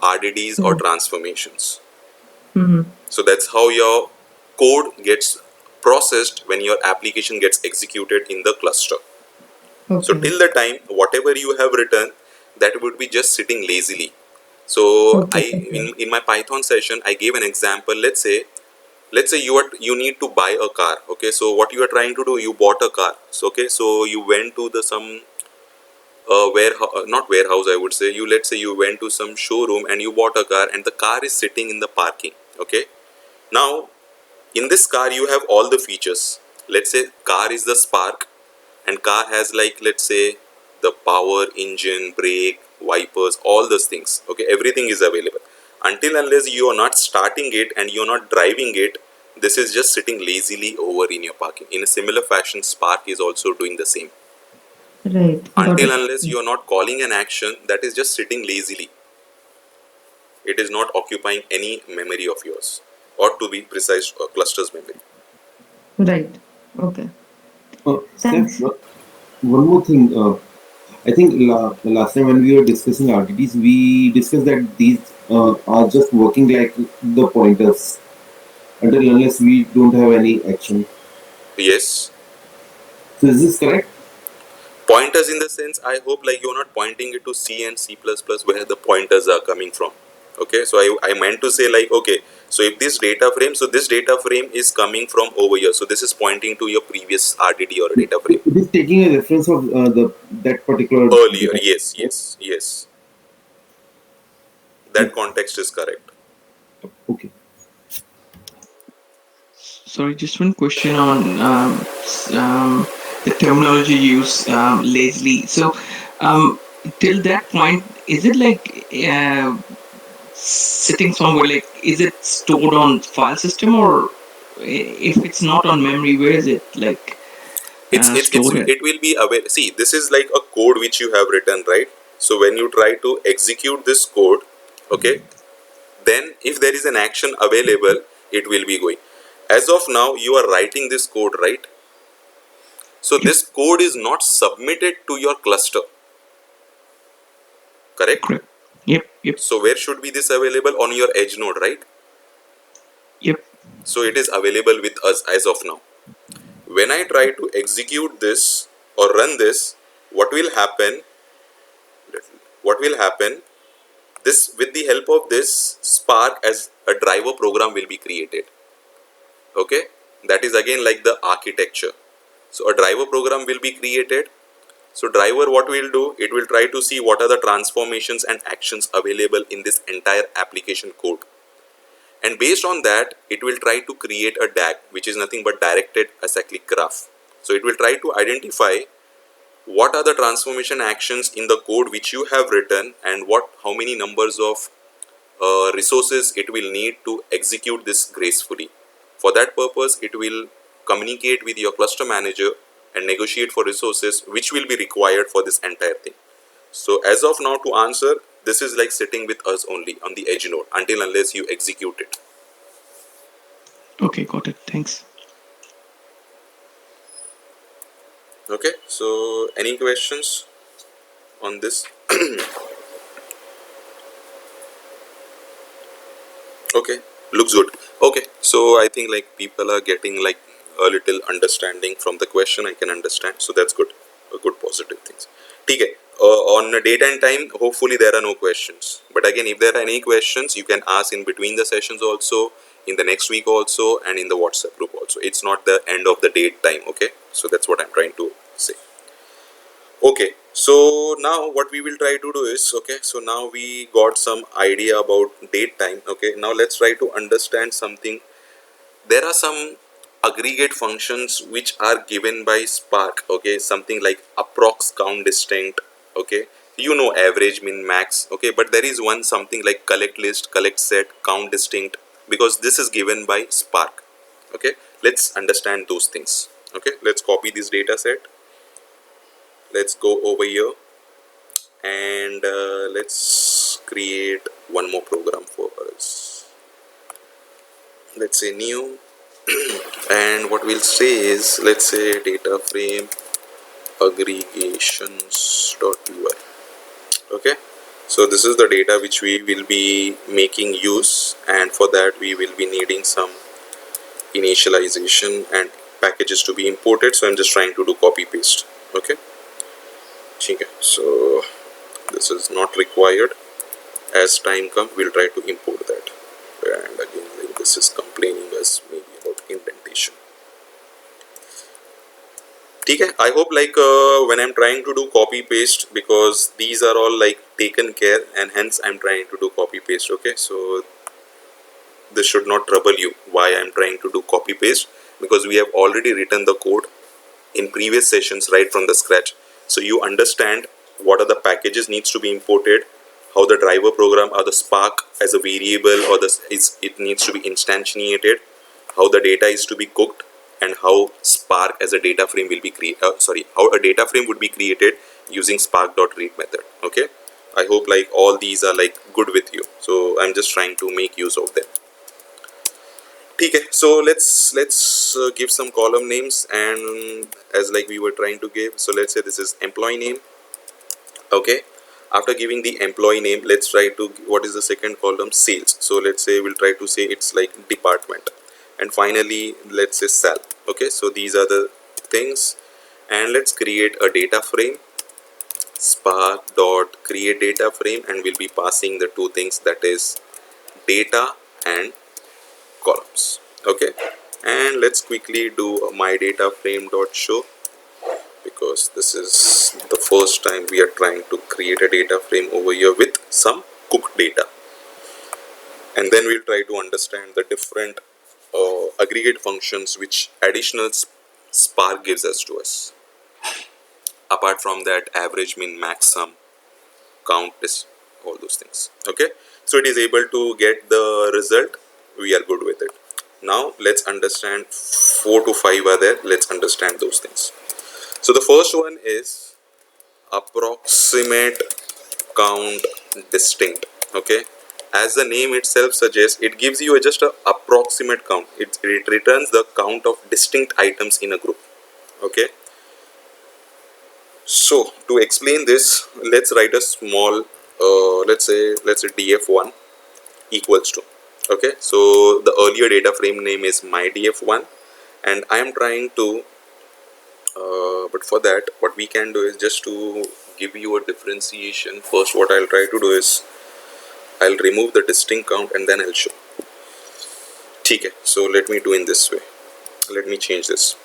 RDDs or Right. transformations. Mm-hmm. So that's how your code gets processed when your application gets executed in the cluster. So Okay. till the time whatever you have written, that would be just sitting lazily. So Okay. Okay. in my Python session I gave an example. Let's say you need to buy a car. Okay, so what you are trying to do, you bought a car. So okay, so you went to the some warehouse, not warehouse, I would say. You, let's say you went to some showroom and you bought a car, and the car is sitting in the parking. Okay, now in this car you have all the features. Let's say car is the Spark, and car has, like, let's say the power, engine, brake, wipers, all those things. Okay, everything is available. Until unless you are not starting it and you are not driving it, this is just sitting lazily over in your parking. In a similar fashion, Spark is also doing the same. Right. Got Until it. unless you are not calling an action, that is just sitting lazily. It is not occupying any memory of yours, or to be precise, cluster's memory. Right. Okay. Steph, Thanks. one more thing. I think the last time when we were discussing RTTs, we discussed that these are just working like the pointers until unless we don't have any action. Yes. So is this correct? Pointers in the sense, I hope like you're not pointing it to C and C++ where the pointers are coming from. Okay, so I meant to say, like, okay, so if this data frame, so this data frame is coming from over here, so this is pointing to your previous RDD or a data frame It is taking a reference of the that particular earlier. data. Yes, Right? yes, yes, that Okay. context is correct. Okay. Sorry, just one question on the terminology used, lazily. So, um, till that point, is it like sitting somewhere? Like, is it stored on file system, or if it's not on memory, where is it like stored at? It will be aware. See, this is like a code which you have written, right? So when you try to execute this code, okay, then if there is an action available, it will be going. As of now, you are writing this code, right? So Yep, this code is not submitted to your cluster, correct? correct. Yep, yep. So where should be this available? On your edge node, right? Yep. So it is available with us as of now. When I try to execute this or run this, what will happen? What will happen? This, with the help of this Spark as a driver program will be created. Okay, that is again like the architecture. So a driver program will be created. So driver, what will do? It will try to see what are the transformations and actions available in this entire application code. And based on that, it will try to create a DAG, which is nothing but directed acyclic graph. So it will try to identify what are the transformation actions in the code which you have written, and how many numbers of resources it will need to execute this gracefully. For that purpose, it will communicate with your cluster manager and negotiate for resources which will be required for this entire thing. So as of now, to answer, this is like sitting with us only on the edge node until unless you execute it. Okay, got it. Thanks. Okay, so any questions on this? Okay, looks good. Okay, so I think like people are getting like a little understanding from the question. I can understand, so that's good. A good positive things. Okay, on date and time, hopefully there are no questions. But again, if there are any questions, you can ask in between the sessions also, in the next week also, and in the WhatsApp group also. It's not the end of the date time. Okay, so that's what I'm trying to say. Okay, so now what we will try to do is, okay, so now we got some idea about date time. Okay, now let's try to understand something. There are some aggregate functions which are given by Spark. Okay, something like approx, count, distinct. Okay, you know, average, min, max. Okay, but there is one something like collect list, collect set, count, distinct, because this is given by Spark. Okay, let's understand those things. Okay, let's copy this data set. Let's go over here and let's create one more program for us. Let's say new and what we'll say is, let's say data frame aggregations.py. Okay, so this is the data which we will be making use, and for that we will be needing some initialization and packages to be imported. So I'm just trying to do copy paste. Okay, so this is not required. As time comes, we'll try to import that. And again, like this is complaining us maybe about indentation. Okay, I hope like when I'm trying to do copy paste, because these are all like taken care, and hence I'm trying to do copy paste. Okay, so this should not trouble you why I'm trying to do copy paste, because we have already written the code in previous sessions right from the scratch. So you understand what are the packages needs to be imported, how the driver program or the Spark as a variable or it needs to be instantiated, how the data is to be cooked, and how Spark as a data frame will be how a data frame would be created using spark.read method. Okay, I hope like all these are like good with you, so I'm just trying to make use of them. Okay, so let's give some column names, and as like we were trying to give, so let's say this is employee name. Okay, after giving the employee name, let's try to, what is the second column? Sales. So let's say we'll try to say it's like department, and finally let's say sal. Okay, so these are the things, and let's create a data frame, spark dot create data frame, and we'll be passing the two things, that is data and columns. Okay, and let's quickly do a my data frame dot show, because this is the first time we are trying to create a data frame over here with some cooked data, and then we'll try to understand the different aggregate functions which additional Spark gives us. Apart from that, average, min, max, sum, count, is all those things. Okay, so it is able to get the result. We are good with it. Now let's understand 4 to 5 are there. Let's understand those things. So the first one is approximate, count, distinct. Okay, as the name itself suggests, it gives you just a approximate count. It returns the count of distinct items in a group. Okay, so to explain this, let's write a small let's say df1 equals to, Okay, so the earlier data frame name is mydf1, and I am trying to but for that what we can do is just to give you a differentiation. First what I'll try to do is I'll remove the distinct count and then I'll show. Okay, so let me do in this way. Let me change this.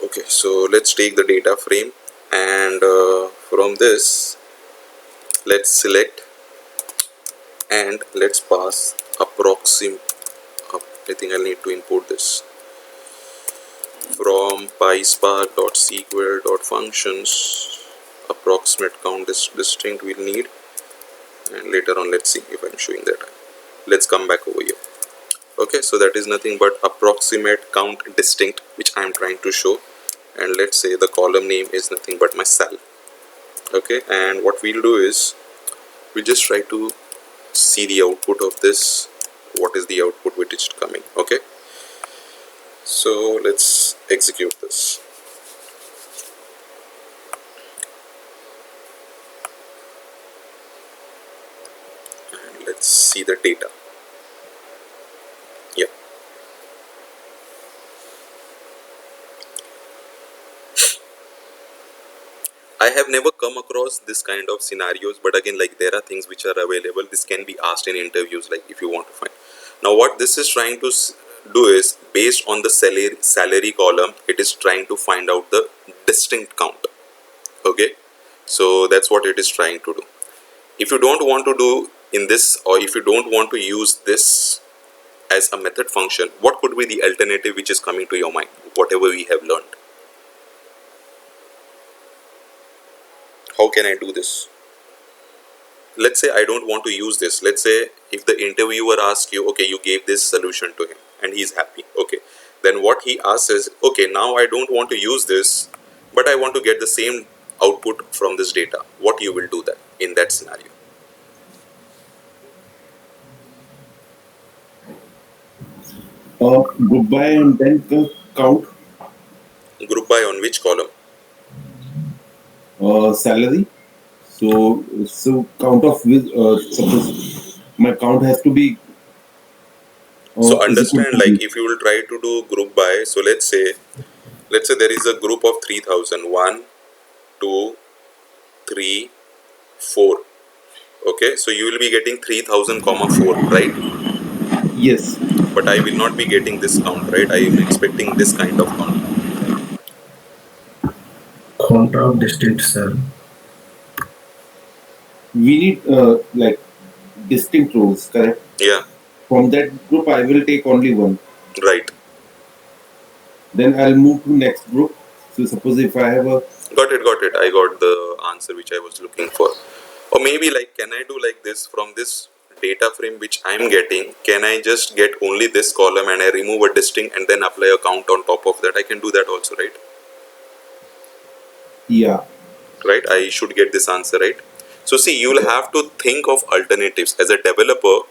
Okay, so let's take the data frame, and from this let's select and let's pass approximate. I think I'll need to import this from PySpark.sql.functions. Approximate count is distinct we'll need, and later on let's see if I'm showing that. Let's come back over here. Okay, so that is nothing but approximate count distinct which I am trying to show, and let's say the column name is nothing but my sal. Okay, and what we'll do is we'll just try to see the output of this. What is the output which is coming? Okay, so let's execute this. And let's see the data. Yeah, I have never come across this kind of scenarios, but again, like, there are things which are available. This can be asked in interviews, like if you want to find. Now what this is trying to do is, based on the salary column, it is trying to find out the distinct count. Okay, so that's what it is trying to do. If you don't want to do in this, or if you don't want to use this as a method function, what could be the alternative which is coming to your mind, whatever we have learned? How can I do this? Let's say I don't want to use this. Let's say if the interviewer asks you, okay, you gave this solution to him and he's happy. Okay, then what he asks is, okay, now I don't want to use this, but I want to get the same output from this data. What you will do that in that scenario? Group by and then count Group by on which column? salary. So count of with suppose my count has to be So is equal understand, to like this. if you will try to do group by, so let's say there is a group of 3000, 1, 2, 3, 4. Okay, so you will be getting 3000 comma 4, right? Yes. But I will not be getting this count, right? I am expecting this kind of count. Count of distinct cell. We need like distinct rows, correct? Yeah, From that group, I will take only one. right. Then I'll move to next group. So suppose if I have a Got it. I got the answer which I was looking for. Or maybe, like, can I do like this from this data frame which I'm getting? Can I just get only this column and I remove a distinct and then apply a count on top of that? I can do that also, right? yeah, Right, I should get this answer, right? So see, you'll have to think of alternatives as a developer.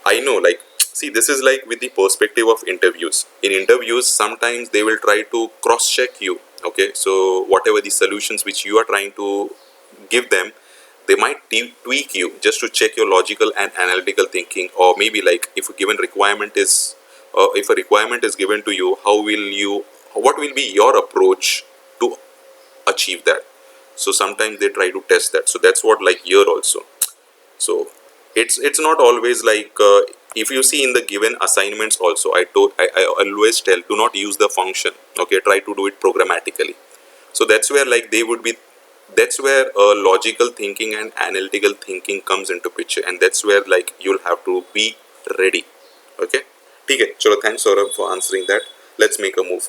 I know, like, see, this is like with the perspective of interviews. In interviews, sometimes they will try to cross check you. Okay, so whatever the solutions which you are trying to give them, they might tweak you just to check your logical and analytical thinking. Or maybe, like, if a given requirement is if a requirement is given to you, how will you, what will be your approach to achieve that? So sometimes they try to test that. So that's what, like, here also. So it's not always like if you see in the given assignments also, I always tell, do not use the function. Okay, try to do it programmatically. So that's where, like, they would be, that's where logical thinking and analytical thinking comes into picture, and that's where, like, you'll have to be ready. Okay, okay. Chalo, thanks Saurabh for answering that. Let's make a move.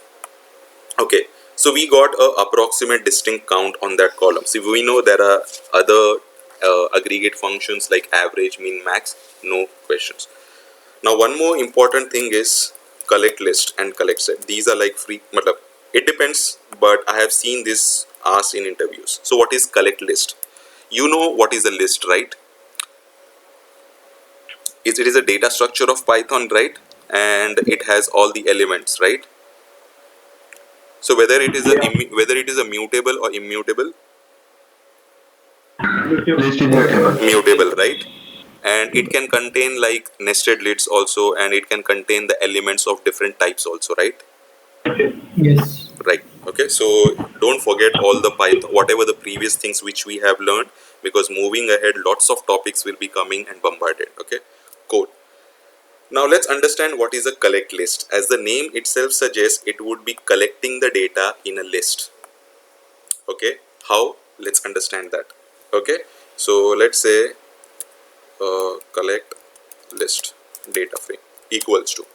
Okay, so we got a approximate distinct count on that column. See, we know there are other aggregate functions like average, mean, max, no questions. Now one more important thing is collect list and collect set. These are like free, matlab, it depends, but I have seen this asked in interviews. So what is collect list? You know what is a list, right? It is a data structure of Python, right? And it has all the elements, right? So whether it is a mutable or immutable, List is mutable. mutable, right? And it can contain like nested lists also, and it can contain the elements of different types also, right? Yes. Right. Okay, so don't forget all the Python, whatever the previous things which we have learned, because moving ahead lots of topics will be coming and bombarded. Okay, cool. Now let's understand what is a collect list. As the name itself suggests, it would be collecting the data in a list. Okay, how? Let's understand that. Okay, so let's say collect list data frame equals to.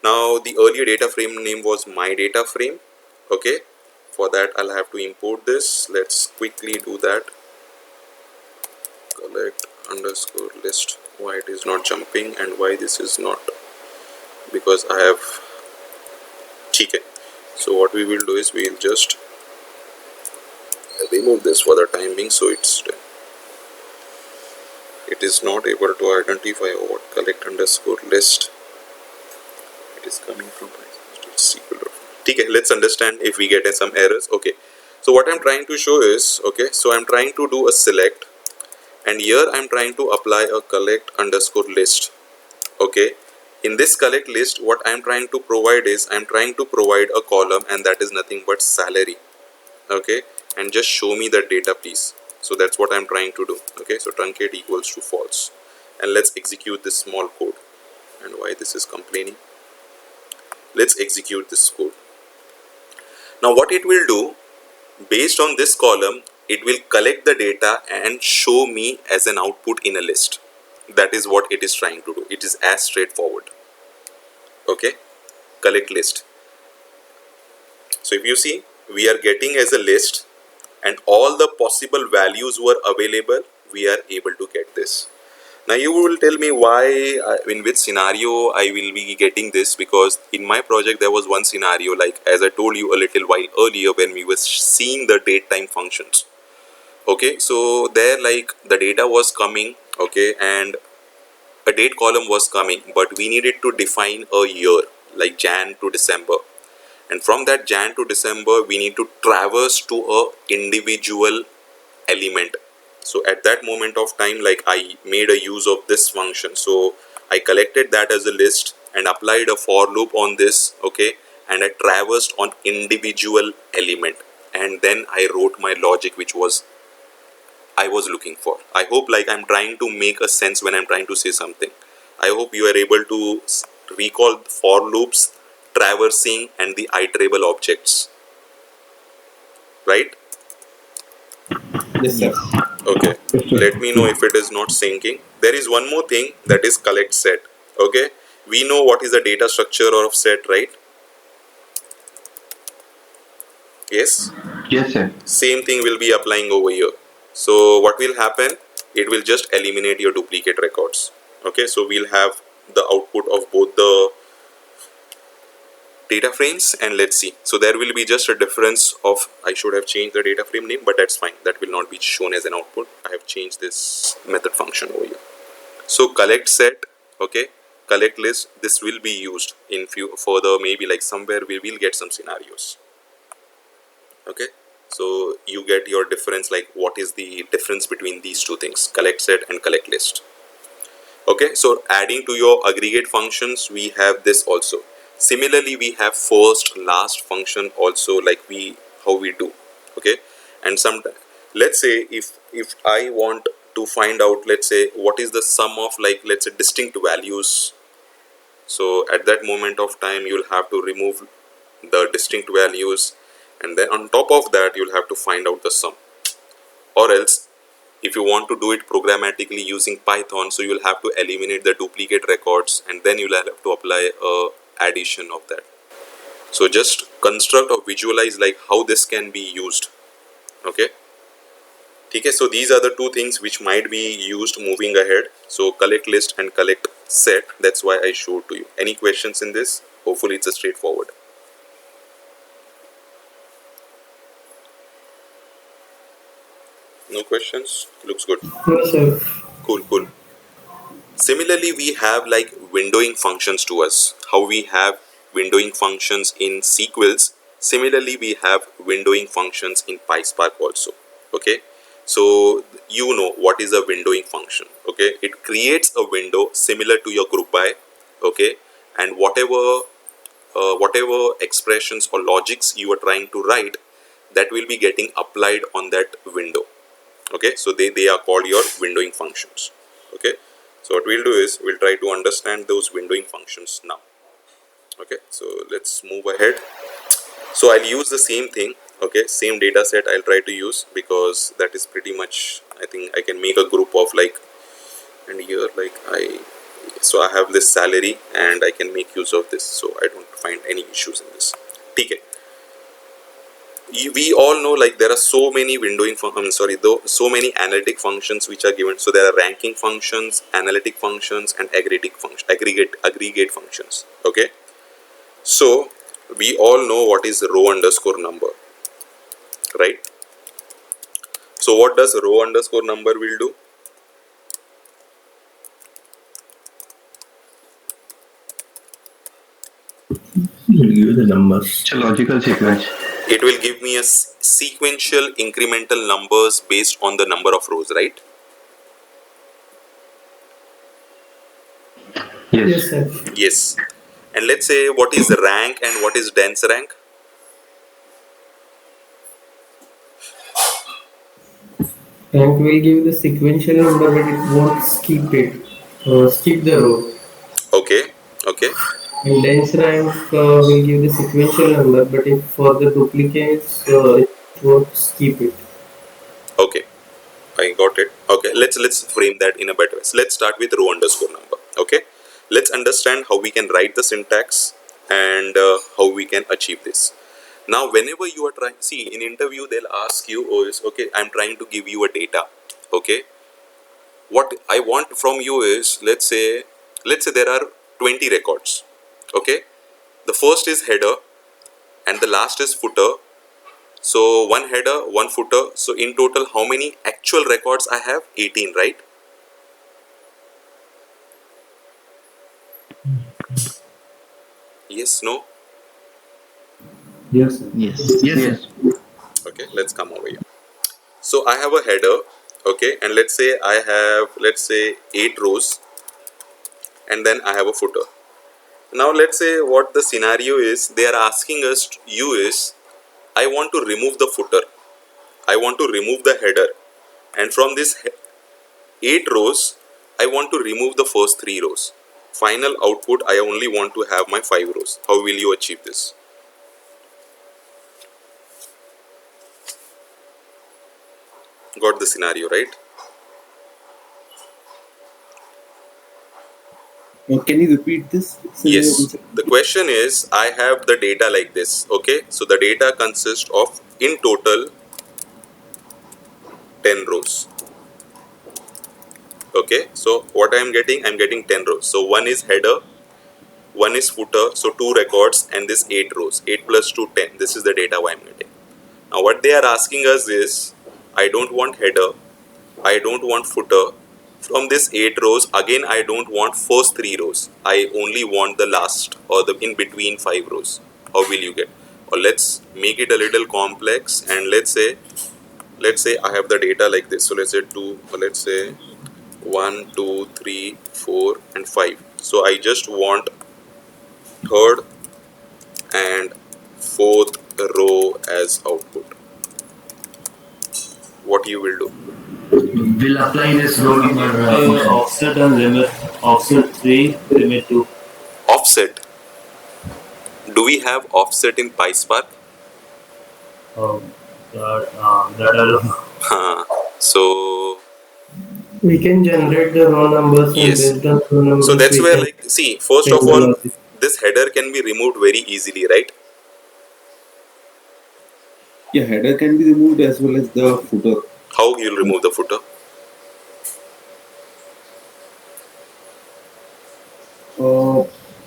Now the earlier data frame name was my data frame. Okay, for that I'll have to import this. Let's quickly do that. Collect underscore list. Why it is not jumping and why this is not, because I have okay. So what we will do is we will just remove this for the time being, so it is not able to identify what collect underscore list it is coming from. Okay, let's understand if we get some errors. Okay, so what I'm trying to show is, okay, so I'm trying to do a select, and here I'm trying to apply a collect underscore list. Okay, in this collect list what I'm trying to provide is I'm trying to provide a column, and that is nothing but salary. Okay, and just show me the data please. So that's what I'm trying to do. Okay, so truncate equals to false, and let's execute this small code. And why this is complaining, let's execute this code. Now what it will do, based on this column, it will collect the data and show me as an output in a list. That is what it is trying to do. It is as straightforward. Okay, collect list. So if you see, we are getting as a list, and all the possible values were available, we are able to get this. Now you will tell me why, in which scenario I will be getting this, because in my project there was one scenario, like as I told you a little while earlier when we were seeing the date time functions. Okay, so there like the data was coming, okay, and a date column was coming, but we needed to define a year like Jan to December, and from that Jan to December we need to traverse to a individual element. So at that moment of time, like I made a use of this function, so I collected that as a list and applied a for loop on this. Okay, and I traversed on individual element, and then I wrote my logic which was I was looking for. I hope like I'm trying to make a sense when I'm trying to say something. I hope you are able to recall for loops, traversing, and the iterable objects, right? Yes, sir. Yes. Okay, let me know if it is not syncing. There is one more thing, that is collect set. Okay, we know what is the data structure of set, right? Yes, Yes, sir. same thing will be applying over here. So what will happen, it will just eliminate your duplicate records. Okay, so we'll have the output of both the data frames, and let's see. So there will be just a difference of, I should have changed the data frame name, but that's fine, that will not be shown as an output. I have changed this method function over here. So collect set, okay, collect list, this will be used in few further, maybe like somewhere we will get some scenarios. Okay, so you get your difference, like what is the difference between these two things, collect set and collect list. Okay, so adding to your aggregate functions, we have this also. Similarly, we have first last function also, like how we do. Okay, and sometimes, let's say if I want to find out, let's say what is the sum of, like let's say distinct values. So at that moment of time you'll have to remove the distinct values, and then on top of that you'll have to find out the sum. Or else if you want to do it programmatically using Python, so you'll have to eliminate the duplicate records, and then you'll have to apply a addition of that. So just construct or visualize like how this can be used. Okay, so these are the two things which might be used moving ahead. So collect list and collect set, that's why I showed to you. Any questions in this? Hopefully it's a straightforward. No questions? Looks good. No, sir. Cool. Similarly, we have like windowing functions to us. How we have windowing functions in SQLs. Similarly, we have windowing functions in PySpark also. Okay, So you know what is a windowing function. Okay, it creates a window similar to your group by. Okay, and whatever expressions or logics you are trying to write, that will be getting applied on that window. Okay, so they are called your windowing functions. Okay, so what we'll do is we'll try to understand those windowing functions now. Okay, so let's move ahead. So I'll use the same thing. Okay, same data set I'll try to use, because that is pretty much, I think I can make a group of like, and here like so I have this salary and I can make use of this, so I don't find any issues in this. Okay, we all know like there are so many windowing though so many analytic functions which are given. So there are ranking functions, analytic functions, and aggregate functions. Okay, so we all know what is row underscore number, right? So what does row underscore number will do? Give you the numbers. It's a logical sequence. It will give me a sequential incremental numbers based on the number of rows, right? Yes, Yes. sir. Yes. And let's say what is rank and what is dense rank? Rank will give the sequential number, but it won't skip the row. Okay, okay, And dense rank will give the sequential number, but if for the duplicates, it won't skip it. okay. I got it. Okay, let's frame that in a better way. So let's start with row underscore number. Okay, let's understand how we can write the syntax and how we can achieve this. Now, whenever you are trying, see in interview they'll ask you, oh, is okay, I'm trying to give you a data. Okay, what I want from you is, let's say there are 20 records. Okay, the first is header and the last is footer. So one header, one footer. So in total, how many actual records I have? 18, right? Yes, no? Yes, sir. Yes. Yes. Okay, let's come over here. So I have a header, okay, and let's say I have, let's say 8 rows, and then I have a footer. Now let's say what the scenario is, they are asking us, you is, I want to remove the footer, I want to remove the header, and from this 8 rows, I want to remove the first 3 rows. Final output, I only want to have my 5 rows. How will you achieve this? Got the scenario, right? Can you repeat this scenario Yes. once The again? question is, I have the data like this. Okay. So the data consists of in total 10 rows. Okay. So what I'm getting 10 rows. So one is header, one is footer. So 2 records and this 8 rows. 8 plus 2, 10. This is the data I'm getting. Now what they are asking us is, I don't want header, I don't want footer. From this 8 rows, again I don't want first 3 rows. I only want the last or the in between 5 rows. How will you get? Or let's make it a little complex, and let's say I have the data like this. So let's say 2, or let's say 1, 2, 3, 4, and 5. So I just want third and fourth row as output. What you will do? Will apply this row number function. Offset and limit. Offset 3, limit 2. Offset. Do we have offset in PySpark? Um, that I don't know. So We can generate the row numbers, and yes, based on row so numbers, that's we where can like, see, first change of the all, logic. this header can be removed very easily, right? Yeah, header can be removed as well as the footer. How you'll remove the footer? Uh,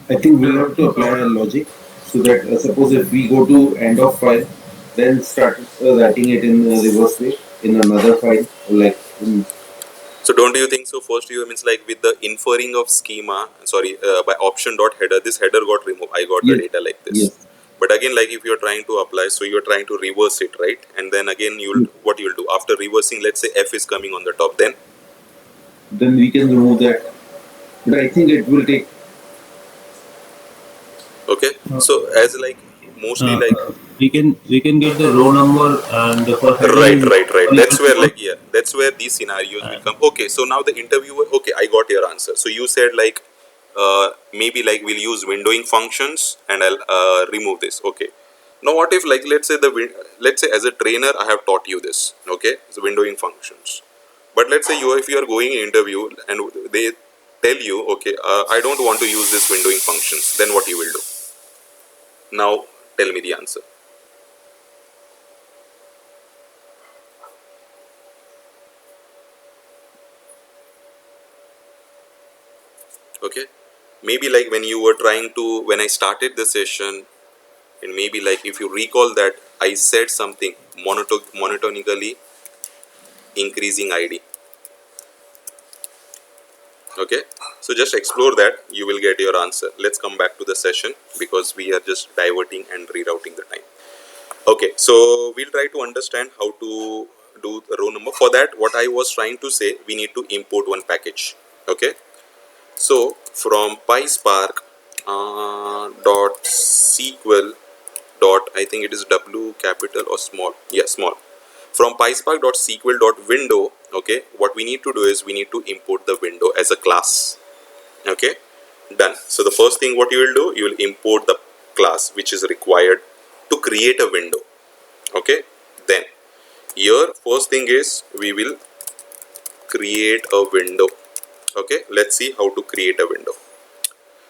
I think we'll have to apply a logic so that suppose if we go to end of file, then start writing it in a reverse way in another file, like So don't you think so? First you means like with the inferring of schema, sorry, by option dot header, this header got removed. I got the yes, data like this. yes, But again, like if you're trying to apply, so you're trying to reverse it, right? And then again, what you'll do after reversing, let's say f is coming on the top, then we can remove that. But I think it will take. okay. Uh, So as like mostly like we can get the row number, and for right, heading right, right. we That's where also like yeah, that's where these scenarios will and come. Okay, so now the interviewer. Okay, I got your answer. So you said like maybe like we'll use windowing functions, and I'll remove this. Okay. Now what if like let's say as a trainer I have taught you this. Okay, so windowing functions. But let's say if you are going in interview and they tell you okay I don't want to use this windowing functions, then what you will do? Now tell me the answer. Okay, maybe like when you were trying to when I started the session, and maybe like if you recall that I said something monotonically increasing id. Okay, so just explore that, you will get your answer. Let's come back to the session because we are just diverting and rerouting the time. Okay, so we'll try to understand how to do the row number. For that, what I was trying to say, we need to import one package. Okay, so from PySpark dot SQL dot, I think it is W capital or small, yeah, small. From PySpark.sql.window, okay, what we need to do is we need to import the window as a class. Okay, done. So the first thing what you will do, you will import the class which is required to create a window. Okay, then here first thing is we will create a window. Okay, let's see how to create a window.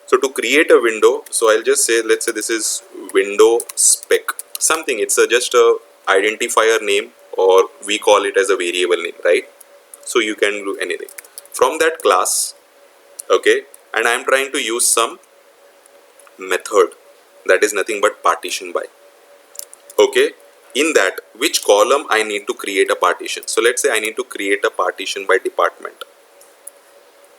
So to create a window, so I'll just say, let's say this is window spec something. It's just a identifier name, or we call it as a variable name, right? So you can do anything from that class. Okay, and I'm trying to use some method that is nothing but partition by. Okay, in that which column I need to create a partition. So let's say I need to create a partition by department.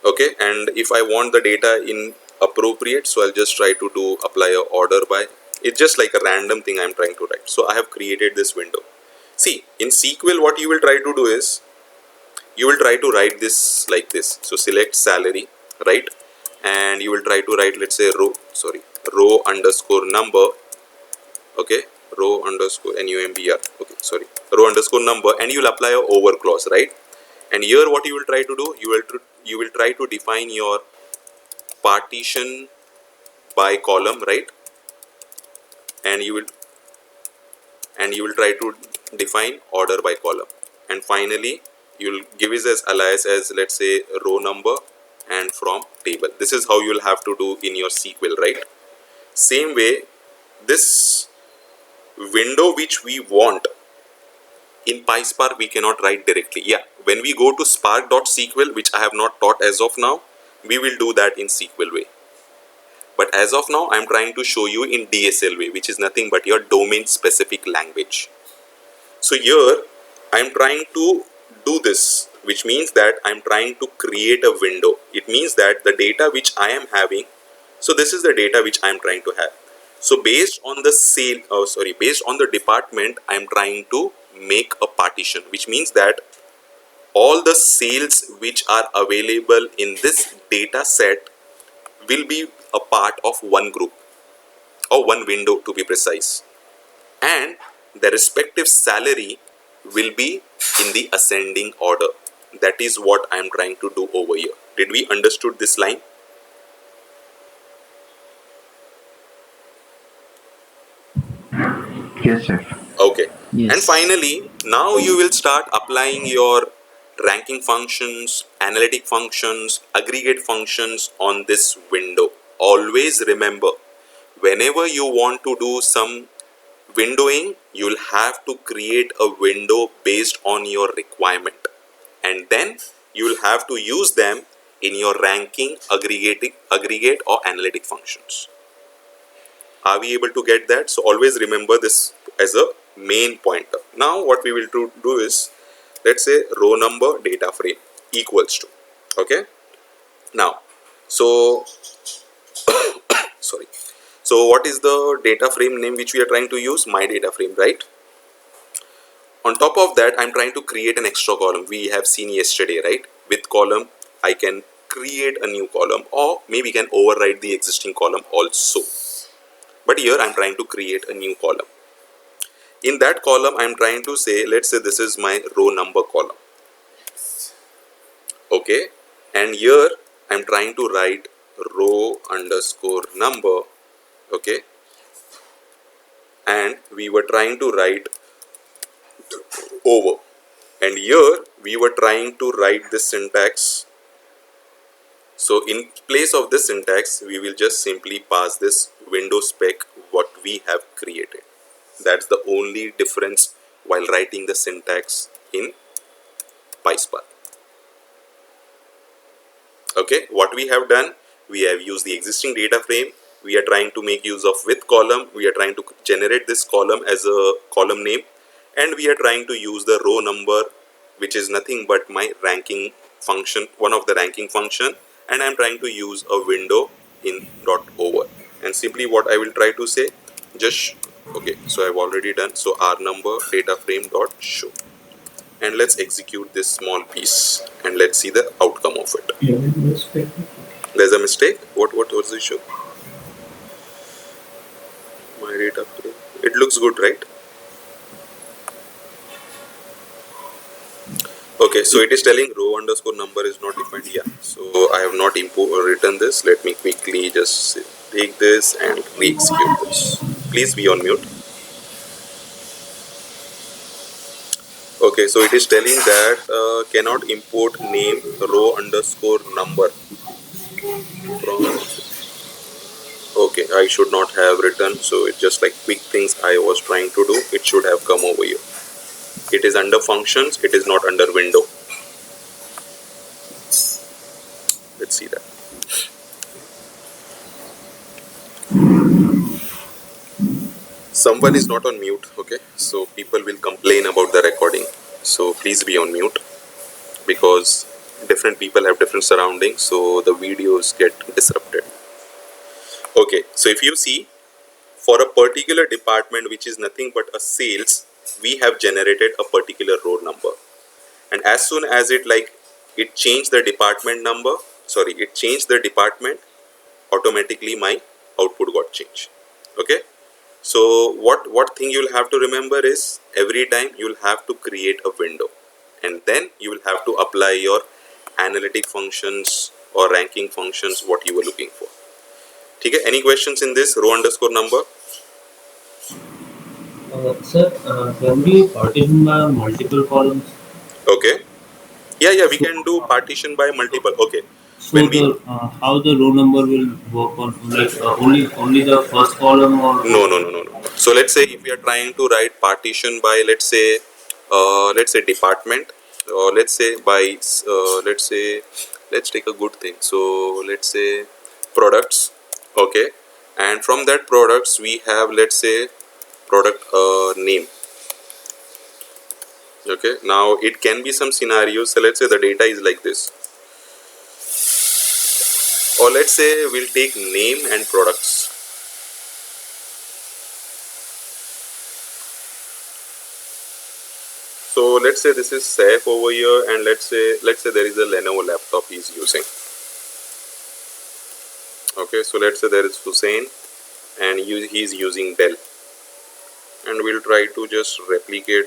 Okay, and if I want the data in appropriate, so I'll just try to do apply a order by. It's just like a random thing I'm trying to write. So I have created this window. See, in SQL what you will try to do is you will try to write this like this. So select salary, right? And you will try to write, let's say row underscore number. Okay, row underscore numbr. Okay, sorry, row underscore number, and you will apply a over clause, right? And here what you will try to do, you will try to define your partition by column, right? And you will try to define order by column, and finally you will give it as alias as, let's say, row number and from table. This is how you will have to do in your SQL, right? Same way, this window which we want in PySpark we cannot write directly. Yeah, when we go to spark.sql, which I have not taught as of now, we will do that in SQL way. But as of now, I am trying to show you in DSL way, which is nothing but your domain specific language. So here, I am trying to do this, which means that I am trying to create a window. It means that the data which I am having, so this is the data which I am trying to have. So based on the based on the department, I am trying to make a partition, which means that all the sales which are available in this data set will be a part of one group or one window to be precise, and the respective salary will be in the ascending order. That is what I am trying to do over here. Did we understood this line? Yes, sir. Okay, and Yes. finally now you will start applying your ranking functions, analytic functions, aggregate functions on this window. Always remember, whenever you want to do some windowing, you'll have to create a window based on your requirement, and then you'll have to use them in your ranking, aggregate or analytic functions. Are we able to get that? So always remember this as a main pointer. Now what we will do is, let's say row number data frame equals to, okay, now so sorry, So what is the data frame name which we are trying to use? My data frame, right? On top of that, I'm trying to create an extra column. We have seen yesterday, right? With column, I can create a new column, or maybe can override the existing column also. But here I'm trying to create a new column. In that column, I'm trying to say, let's say this is my row number column. Okay. And here I'm trying to write row underscore number. Okay. And we were trying to write over. And here we were trying to write this syntax. So in place of this syntax, we will just simply pass this window spec what we have created. That's the only difference while writing the syntax in PySpark. Okay, what we have done, we have used the existing data frame. We are trying to make use of with column. We are trying to generate this column as a column name, and we are trying to use the row number, which is nothing but my ranking function, one of the ranking function, and I'm trying to use a window in dot over. And simply what I will try to say, just okay, so I've already done. So our number data frame dot show, and let's execute this small piece and let's see the outcome of it. There's a mistake. What was the issue? My data frame. It looks good, right? Okay, so it is telling row underscore number is not defined. Yeah, so I have not written this. Let me quickly just take this and re-execute this. Please be on mute. Okay, so it is telling that cannot import name row underscore number from. Okay, I should not have written. So it's just like quick things I was trying to do. It should have come over here. It is under functions. It is not under window. Let's see that. Someone is not on mute, okay? So people will complain about the recording. So please be on mute because different people have different surroundings, so the videos get disrupted. Okay, so if you see, for a particular department which is nothing but a sales, we have generated a particular row number. And as soon as it changed the department number, it changed the department, automatically my output got changed. Okay. So what thing you'll have to remember is every time you'll have to create a window, and then you will have to apply your analytic functions or ranking functions what you were looking for. Okay, any questions in this row underscore number? Sir, can we partition by multiple columns? Okay. Yeah, we So, can do partition by multiple. Okay. so When we the how the row number will work on like only the first column or no. So let's say if we are trying to write partition by let's say department, or let's say by let's take a good thing. So let's say products. Okay, and from that products we have, let's say, product name. Okay, now it can be some scenarios. So let's say the data is like this, or let's say we'll take name and products. So let's say this is Saif over here, and let's say there is a Lenovo laptop he's using. Okay, so let's say there is Hussein, and he's using Dell, and we'll try to just replicate.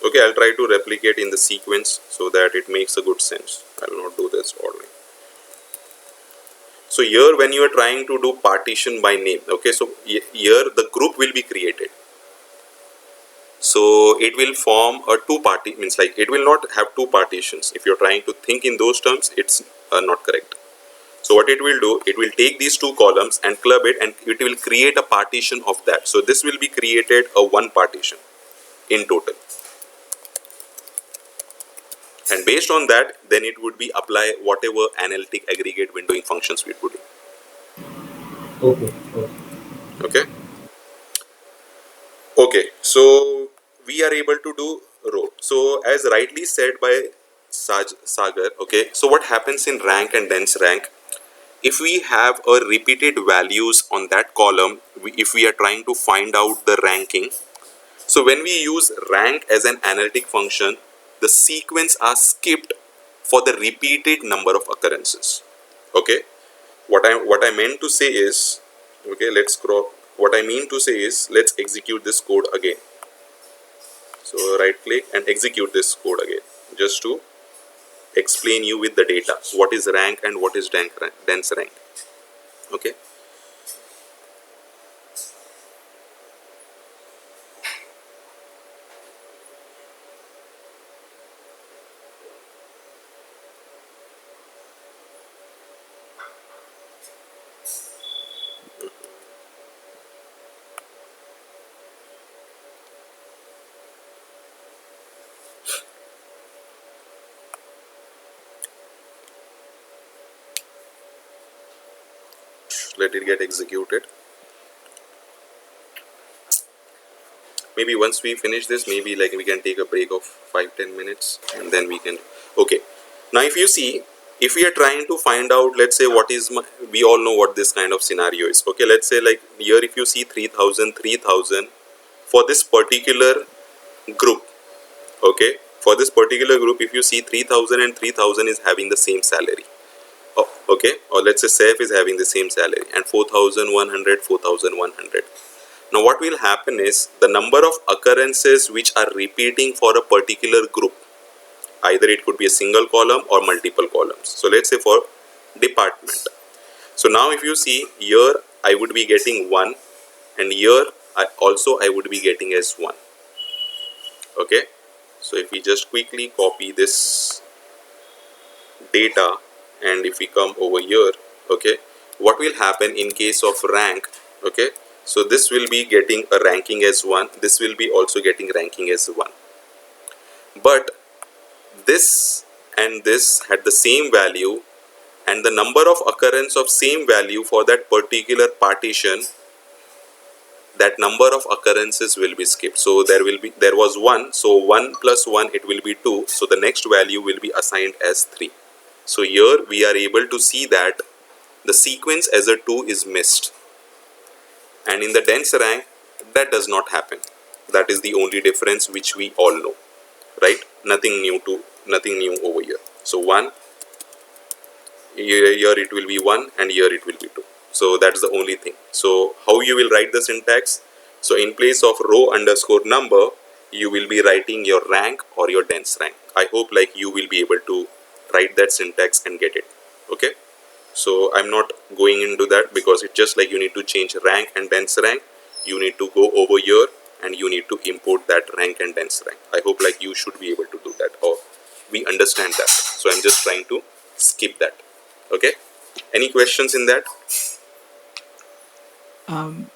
Okay, I'll try to replicate in the sequence so that it makes a good sense. I'll not do this orderly. So here when you are trying to do partition by name, okay, so here the group will be created. So it will form a two-party, means like it will not have two partitions. If you're trying to think in those terms, it's not correct. So what it will do, it will take these two columns and club it, and it will create a partition of that. So this will be created a one partition in total. And based on that, then it would be apply whatever analytic aggregate windowing functions we would do. okay. Okay. Okay, so we are able to do row. So as rightly said by Sagar, okay, so what happens in rank and dense rank? if we have a repeated values on that column, if we are trying to find out the ranking, so when we use rank as an analytic function, the sequence are skipped for the repeated number of occurrences. Okay, what I meant to say is, okay, let's scroll. What I mean to say is, let's execute this code again. So right click and execute this code again, just to explain you with the data what is rank and what is dense rank. Okay. Let it get executed. Maybe once we finish this, maybe like we can take a break of 5-10 minutes and then we can. Okay, now if you see, if we are trying to find out, let's say what is we all know what this kind of scenario is. Okay, let's say like here if you see 3000 for this particular group. Okay, for this particular group, if you see 3000 and 3000 is having the same salary. Oh, okay, or let's say Saif is having the same salary, and 4100 4100. Now what will happen is, the number of occurrences which are repeating for a particular group, either it could be a single column or multiple columns. So let's say for department. So now if you see here, I would be getting 1, and here I would be getting as 1. Okay, so if we just quickly copy this data, and if we come over here, okay, what will happen in case of rank? Okay, so this will be getting a ranking as 1, this will be also getting ranking as 1, but this and this had the same value, and the number of occurrence of same value for that particular partition, that number of occurrences will be skipped. So there was 1, so 1 plus 1, it will be 2, so the next value will be assigned as 3. So here we are able to see that the sequence as a 2 is missed, and in the dense rank that does not happen. That is the only difference which we all know, right? Nothing new over here. So 1, here it will be 1, and here it will be 2. So that's the only thing. So how you will write the syntax? So in place of row underscore number, you will be writing your rank or your dense rank. I hope like you will be able to write that syntax and get it. Okay, so I'm not going into that, because it's just like you need to change rank and dense rank. You need to go over here and you need to import that rank and dense rank. I hope like you should be able to do that, or we understand that. So I'm just trying to skip that. Okay, any questions in that?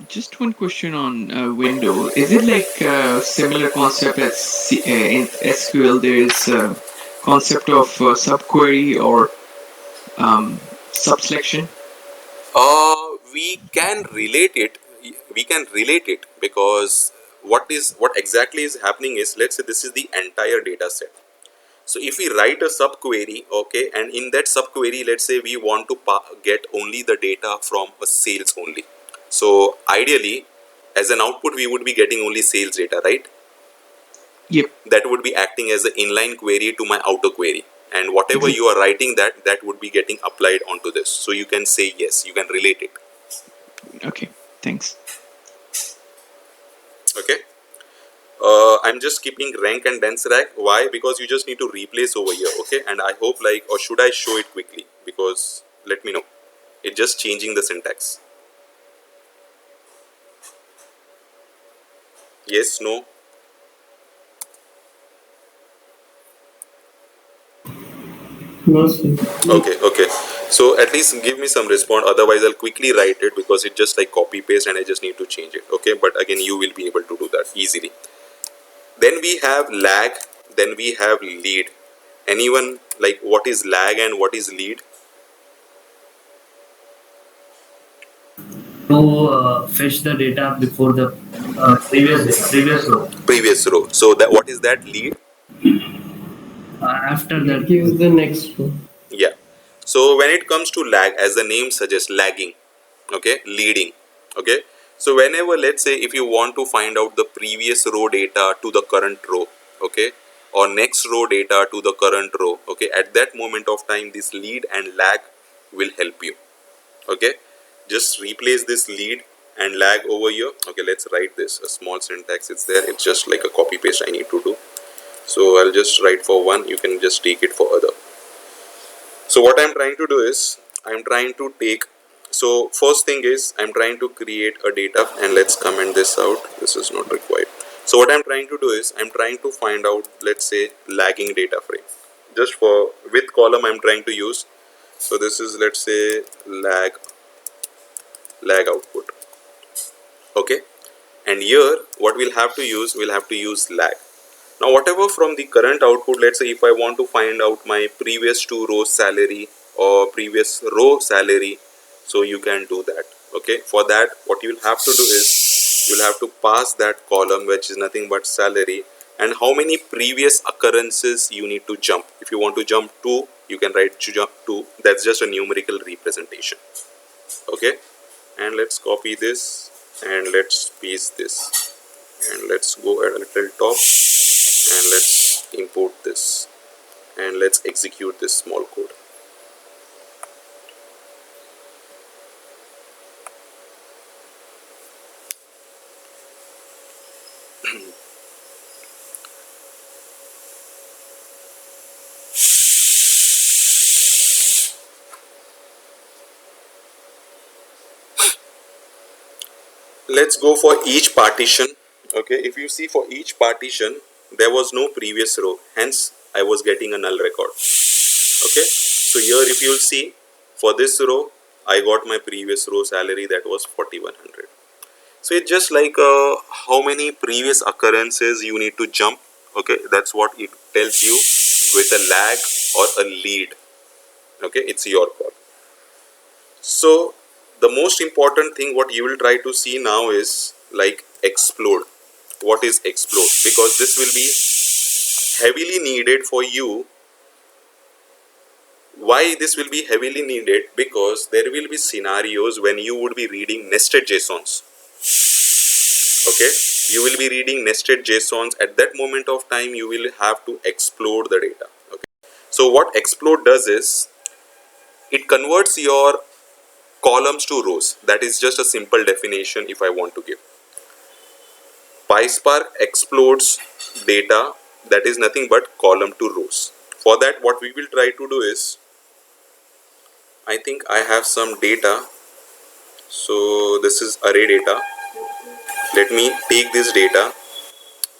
Just one question on window. Is it like a similar concept as in SQL? There is a concept of subquery or subselection. We can relate it. We can relate it, because what exactly is happening is, let's say this is the entire data set. So if we write a subquery, okay, and in that subquery, let's say we want to get only the data from a sales only. So ideally, as an output, we would be getting only sales data, right? Yep. That would be acting as an inline query to my outer query, and whatever you are writing, that would be getting applied onto this. So you can say yes, you can relate it. Okay, thanks. Okay. I'm just keeping rank and dense rank. Why? Because you just need to replace over here. Okay, and I hope like, or should I show it quickly? Because let me know. It's just changing the syntax. Yes, no. No, sir. Okay. So at least give me some response. Otherwise, I'll quickly write it, because it's just like copy paste, and I just need to change it. Okay, but again, you will be able to do that easily. Then we have lag. Then we have lead. Anyone like what is lag and what is lead? To fetch the data before the previous row. Previous row. So that what is that lead? After It that, gives the next one. Yeah. So when it comes to lag, as the name suggests, lagging, okay, leading, okay. So whenever, let's say, if you want to find out the previous row data to the current row, okay, or next row data to the current row, okay, at that moment of time, this lead and lag will help you, okay. Just replace this lead and lag over here. Okay, let's write this, a small syntax, it's there, it's just like a copy paste I need to do. So I'll just write for one, you can just take it for other. So what I'm trying to do is, I'm trying to take, so first thing is, I'm trying to create a data, and let's comment this out, this is not required. So what I'm trying to do is, I'm trying to find out, let's say, lagging data frame. Just for, with column I'm trying to use, so this is, let's say, lag output, okay. And here what we'll have to use, we'll have to use lag. Now whatever from the current output, let's say if I want to find out my previous 2 rows salary or previous row salary, so you can do that, okay. For that, what you'll have to do is, you'll have to pass that column, which is nothing but salary, and how many previous occurrences you need to jump. If you want to jump 2, you can write jump 2, that's just a numerical representation, okay. And let's copy this and let's paste this, and let's go a little top, and let's import this, and let's execute this small code. Let's go for each partition, okay. If you see, for each partition there was no previous row, hence I was getting a null record, okay. So here if you'll see, for this row I got my previous row salary, that was 4100. So it's just like how many previous occurrences you need to jump, okay. That's what it tells you with a lag or a lead, okay. It's your call. So the most important thing what you will try to see now is like explode. What is explode? Because this will be heavily needed for you. Why this will be heavily needed? Because there will be scenarios when you would be reading nested JSONs, okay. You will be reading nested JSONs. At that moment of time you will have to explode the data, okay. So what explode does is, it converts your columns to rows. That is just a simple definition if I want to give. PySpark explodes data, that is nothing but column to rows. For that, what we will try to do is, I think I have some data. So this is array data. Let me take this data,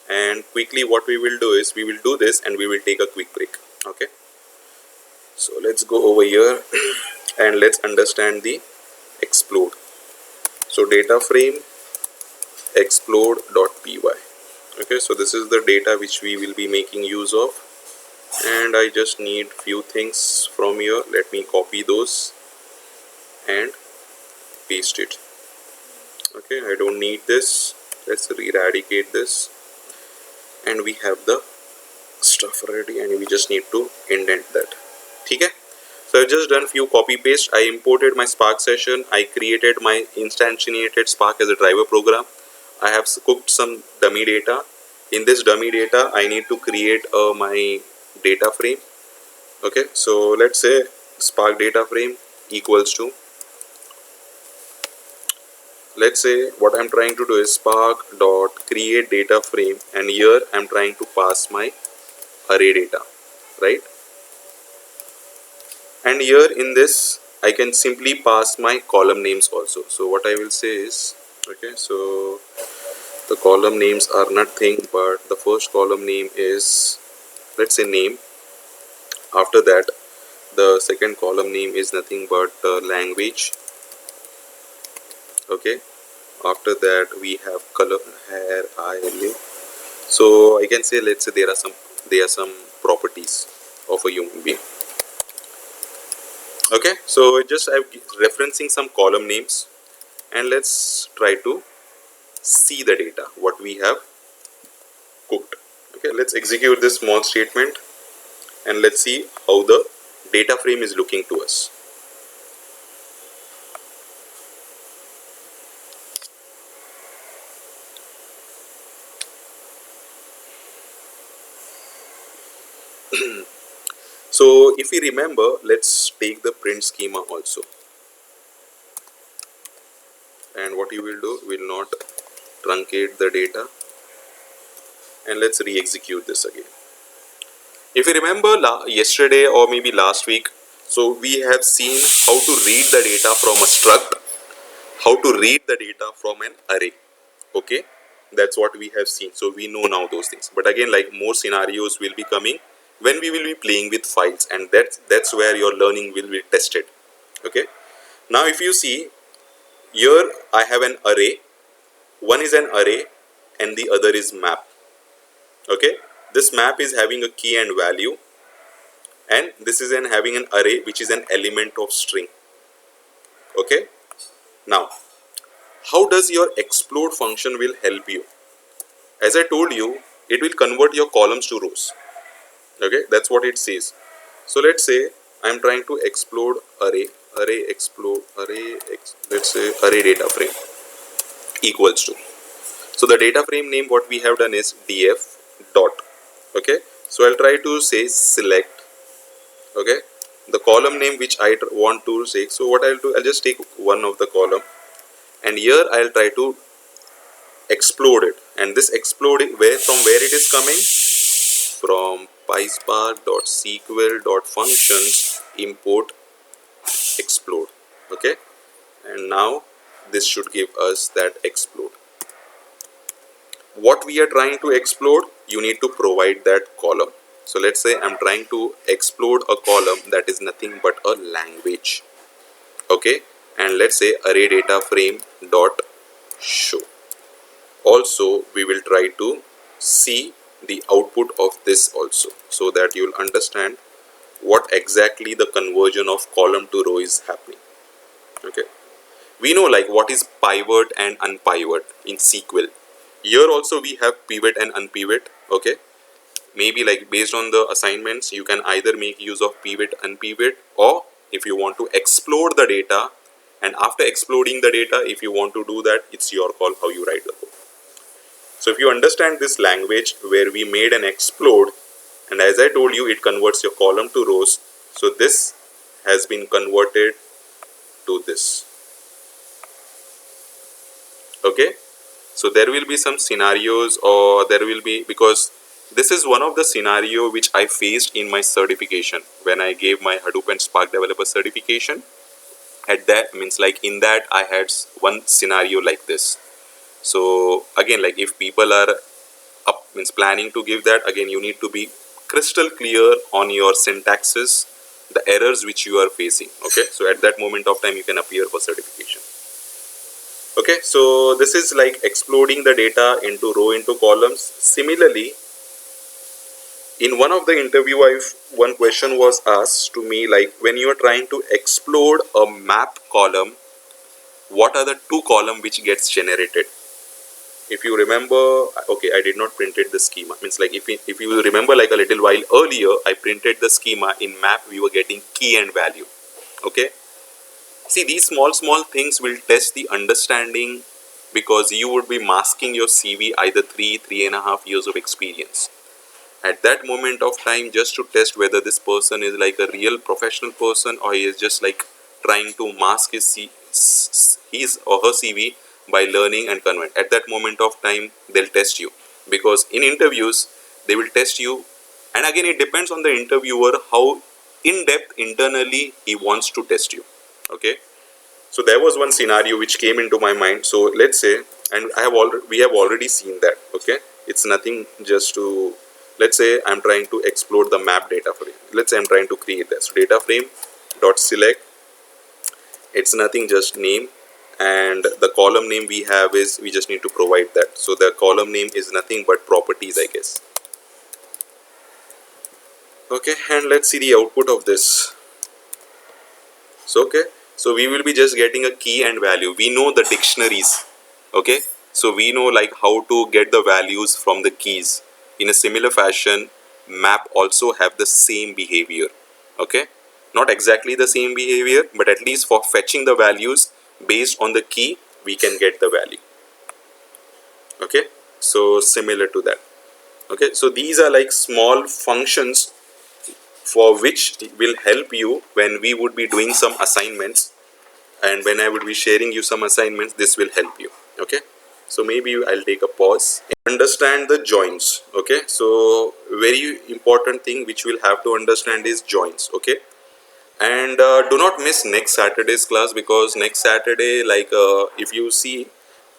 and quickly what we will do is, we will do this and we will take a quick break, okay. So let's go over here and let's understand the explode. So data frame explode.py, okay. So this is the data which we will be making use of, and I just need few things from here. Let me copy those and paste it, okay. I don't need this, let's eradicate this, and we have the stuff ready, and we just need to indent that, okay. So I've just done few copy paste. I imported my Spark session, I created my instantiated Spark as a driver program. I have cooked some dummy data. In this dummy data I need to create my data frame, okay. So let's say Spark data frame equals to, let's say what I'm trying to do is spark dot create data frame, and here I'm trying to pass my array data, right. And here in this I can simply pass my column names also. So what I will say is, okay, so the column names are nothing but, the first column name is, let's say, name. After that the second column name is nothing but language, okay. After that we have color, hair, eye, lip. So I can say, let's say there are some properties of a human being, okay. So just I'm referencing some column names, and let's try to see the data what we have cooked, okay. Let's execute this small statement and let's see how the data frame is looking to us. So if we remember, let's take the print schema also. And what you will do, will not truncate the data. And let's re-execute this again. If you remember yesterday or maybe last week, so we have seen how to read the data from a struct, how to read the data from an array. Okay, that's what we have seen. So we know now those things. But again, like more scenarios will be coming when we will be playing with files, and that's where your learning will be tested. Okay, now if you see here, I have an array. One is an array and the other is map. Okay, this map is having a key and value, and this is having an array which is an element of string. Okay, now how does your explode function will help you? As I told you, it will convert your columns to rows. Okay, that's what it says. So let's say I'm trying to explode array explode let's say array data frame equals to. So the data frame name what we have done is df dot. Okay, so I'll try to say select. Okay, the column name which I want to say. So what I'll do, I'll just take one of the column, and here I'll try to explode it. And this exploding, from where it is coming? From PySpark.sql.functions import explode. Okay, and now this should give us that explode. What we are trying to explode, you need to provide that column. So let's say I'm trying to explode a column that is nothing but a language. Okay, and let's say array data frame dot show. Also we will try to see the output of this also, so that you will understand what exactly the conversion of column to row is happening. Okay, we know like what is pivot and unpivot in SQL. Here also we have pivot and unpivot. Okay, maybe like based on the assignments, you can either make use of pivot, unpivot, or if you want to explode the data, and after exploding the data, if you want to do that, it's your call how you write the code. So if you understand this language where we made an explode, and as I told you, it converts your column to rows. So this has been converted to this. Okay, so there will be some scenarios, or there will be, because this is one of the scenario which I faced in my certification when I gave my Hadoop and Spark developer certification. At that means like in that I had one scenario like this. So again, like if people are up means planning to give that, again you need to be crystal clear on your syntaxes, the errors which you are facing. Okay, so at that moment of time you can appear for certification. Okay, so this is like exploding the data into row, into columns. Similarly, in one of the interview, one question was asked to me, like when you are trying to explode a map column, what are the two columns which gets generated? If you remember, okay, I did not printed the schema. Means like if you remember, like a little while earlier, I printed the schema. In map, we were getting key and value. Okay. See, these small things will test the understanding, because you would be masking your CV either 3.5 years of experience. At that moment of time, just to test whether this person is like a real professional person, or he is just like trying to mask his or her CV by learning and convert. At that moment of time, they'll test you, because in interviews they will test you, and again it depends on the interviewer how in depth internally he wants to test you. Okay, so there was one scenario which came into my mind. So let's say, and we have already seen that. Okay, it's nothing just to, let's say I'm trying to explode the map data frame. Let's say I'm trying to create this. So data frame dot select, it's nothing, just name, and the column name we have is, we just need to provide that. So the column name is nothing but properties, I guess. Okay, and let's see the output of this. So okay, so we will be just getting a key and value. We know the dictionaries. Okay, so we know like how to get the values from the keys. In a similar fashion, map also have the same behavior. Okay, Not exactly the same behavior, but at least for fetching the values based on the key, we can get the value. Okay, so similar to that. Okay, so these are like small functions for which will help you when we would be doing some assignments, and when I would be sharing you some assignments, this will help you. Okay, so maybe I'll take a pause. Understand the joins. Okay, so very important thing which we'll have to understand is joins. Okay, and do not miss next Saturday's class, because next Saturday, like if you see,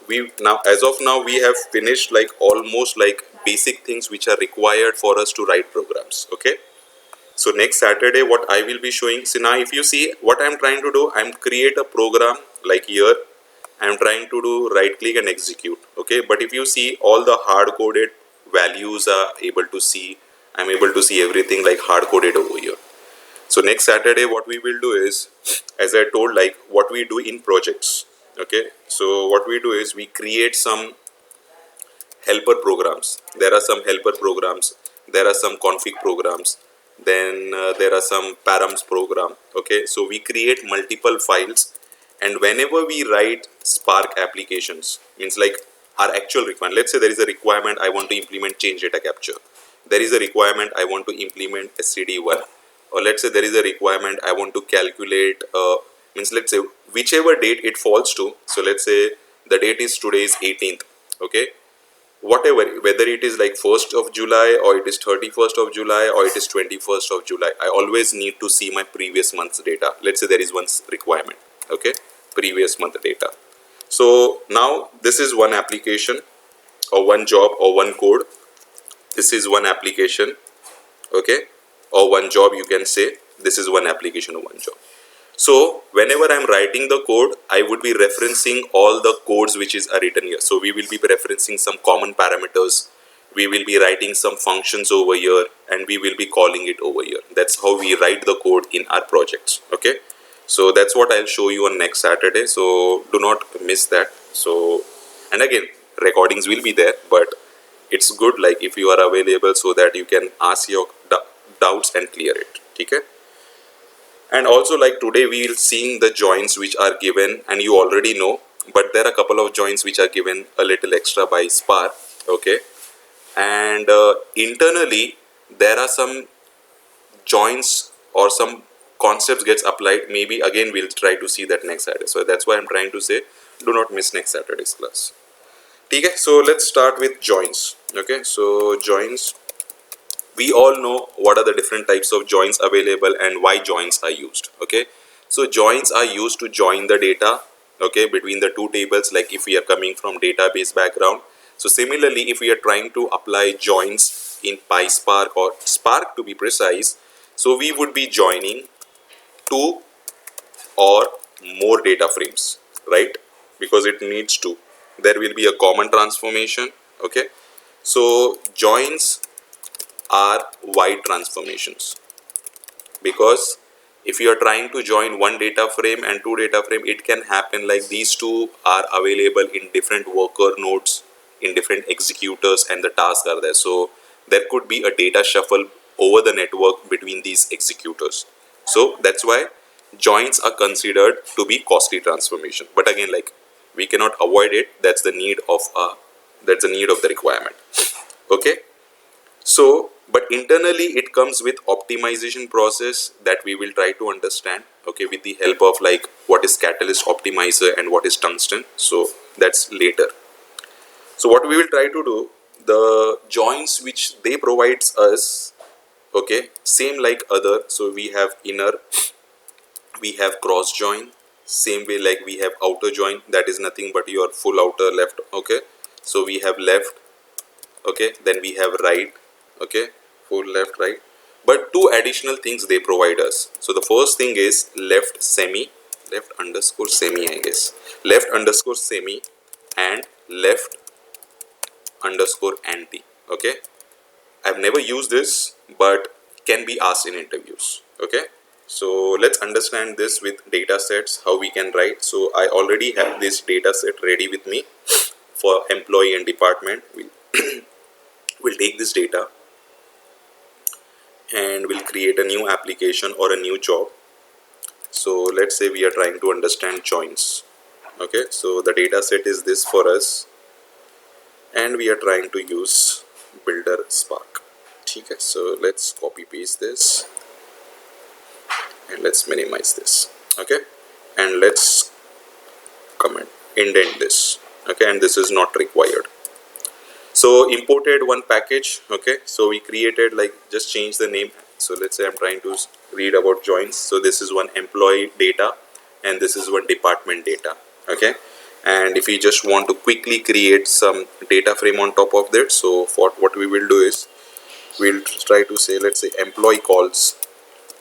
we now, as of now, we have finished like almost like basic things which are required for us to write programs. Okay, so next Saturday what I will be showing, so now if you see what I'm trying to do, I'm create a program like here, I'm trying to do right click and execute. Okay, but if you see, all the hard coded values are able to see, I'm able to see everything like hard coded over here. So next Saturday what we will do is, as I told, like what we do in projects. Okay, so what we do is we create some helper programs. There are some helper programs, there are some config programs, then there are some params program. Okay, so we create multiple files, and whenever we write Spark applications, means like our actual requirement, let's say there is a requirement I want to implement change data capture, there is a requirement I want to implement std1, or let's say there is a requirement I want to calculate means let's say whichever date it falls to. So let's say the date is today is 18th. Okay, whatever, whether it is like 1st of July or it is 31st of July or it is 21st of July, I always need to see my previous month's data. Let's say there is one requirement. Okay, previous month data. So now this is one application or one job or one code. This is one application. Okay, or one job, you can say. This is one application or one job. So whenever I'm writing the code, I would be referencing all the codes which is written here. So we will be referencing some common parameters, we will be writing some functions over here, and we will be calling it over here. That's how we write the code in our projects. Okay, so that's what I'll show you on next Saturday, so do not miss that. So, and again, recordings will be there, but it's good like if you are available, so that you can ask your doubts and clear it. Okay, and also like today we will seeing the joins which are given, and you already know, but there are a couple of joins which are given a little extra by Spark. Okay, and internally there are some joins or some concepts gets applied. Maybe again we'll try to see that next Saturday, so that's why I'm trying to say do not miss next Saturday's class. Okay, so let's start with joins. Okay, so joins, we all know what are the different types of joins available and why joins are used. Okay, so joins are used to join the data, okay, between the two tables, like if we are coming from database background. So similarly, if we are trying to apply joins in PySpark or Spark to be precise, so we would be joining two or more data frames, right? Because it needs to, there will be a common transformation. Okay, so joins are wide transformations, because if you are trying to join one data frame and two data frame, it can happen like these two are available in different worker nodes, in different executors, and the tasks are there. So there could be a data shuffle over the network between these executors. So that's why joins are considered to be costly transformation. But again, like we cannot avoid it. That's the need of the requirement. Okay, so but internally it comes with optimization process that we will try to understand, okay, with the help of like what is catalyst optimizer and what is tungsten. So that's later. So what we will try to do, the joins which they provides us, okay, same like other. So we have inner, we have cross join, same way like we have outer join, that is nothing but your full outer left. Okay, so we have left, okay, then we have right, okay, full left, right. But two additional things they provide us. So the first thing is left semi, left underscore semi, I guess, left underscore semi, and left underscore anti. Okay, I've never used this, but can be asked in interviews. Okay, so let's understand this with data sets, how we can write. So I already have this data set ready with me for employee and department. We'll take this data and we'll create a new application or a new job. So let's say we are trying to understand joins. Okay, so the data set is this for us, and we are trying to use builder Spark. Okay, so let's copy paste this and let's minimize this. Okay, and let's comment indent this. Okay, and this is not required. So imported one package. Okay, so we created, like, just change the name. So let's say I'm trying to read about joins. So this is one employee data and this is one department data. Okay, and if we just want to quickly create some data frame on top of that, so for what we will do is we'll try to say, let's say, employee calls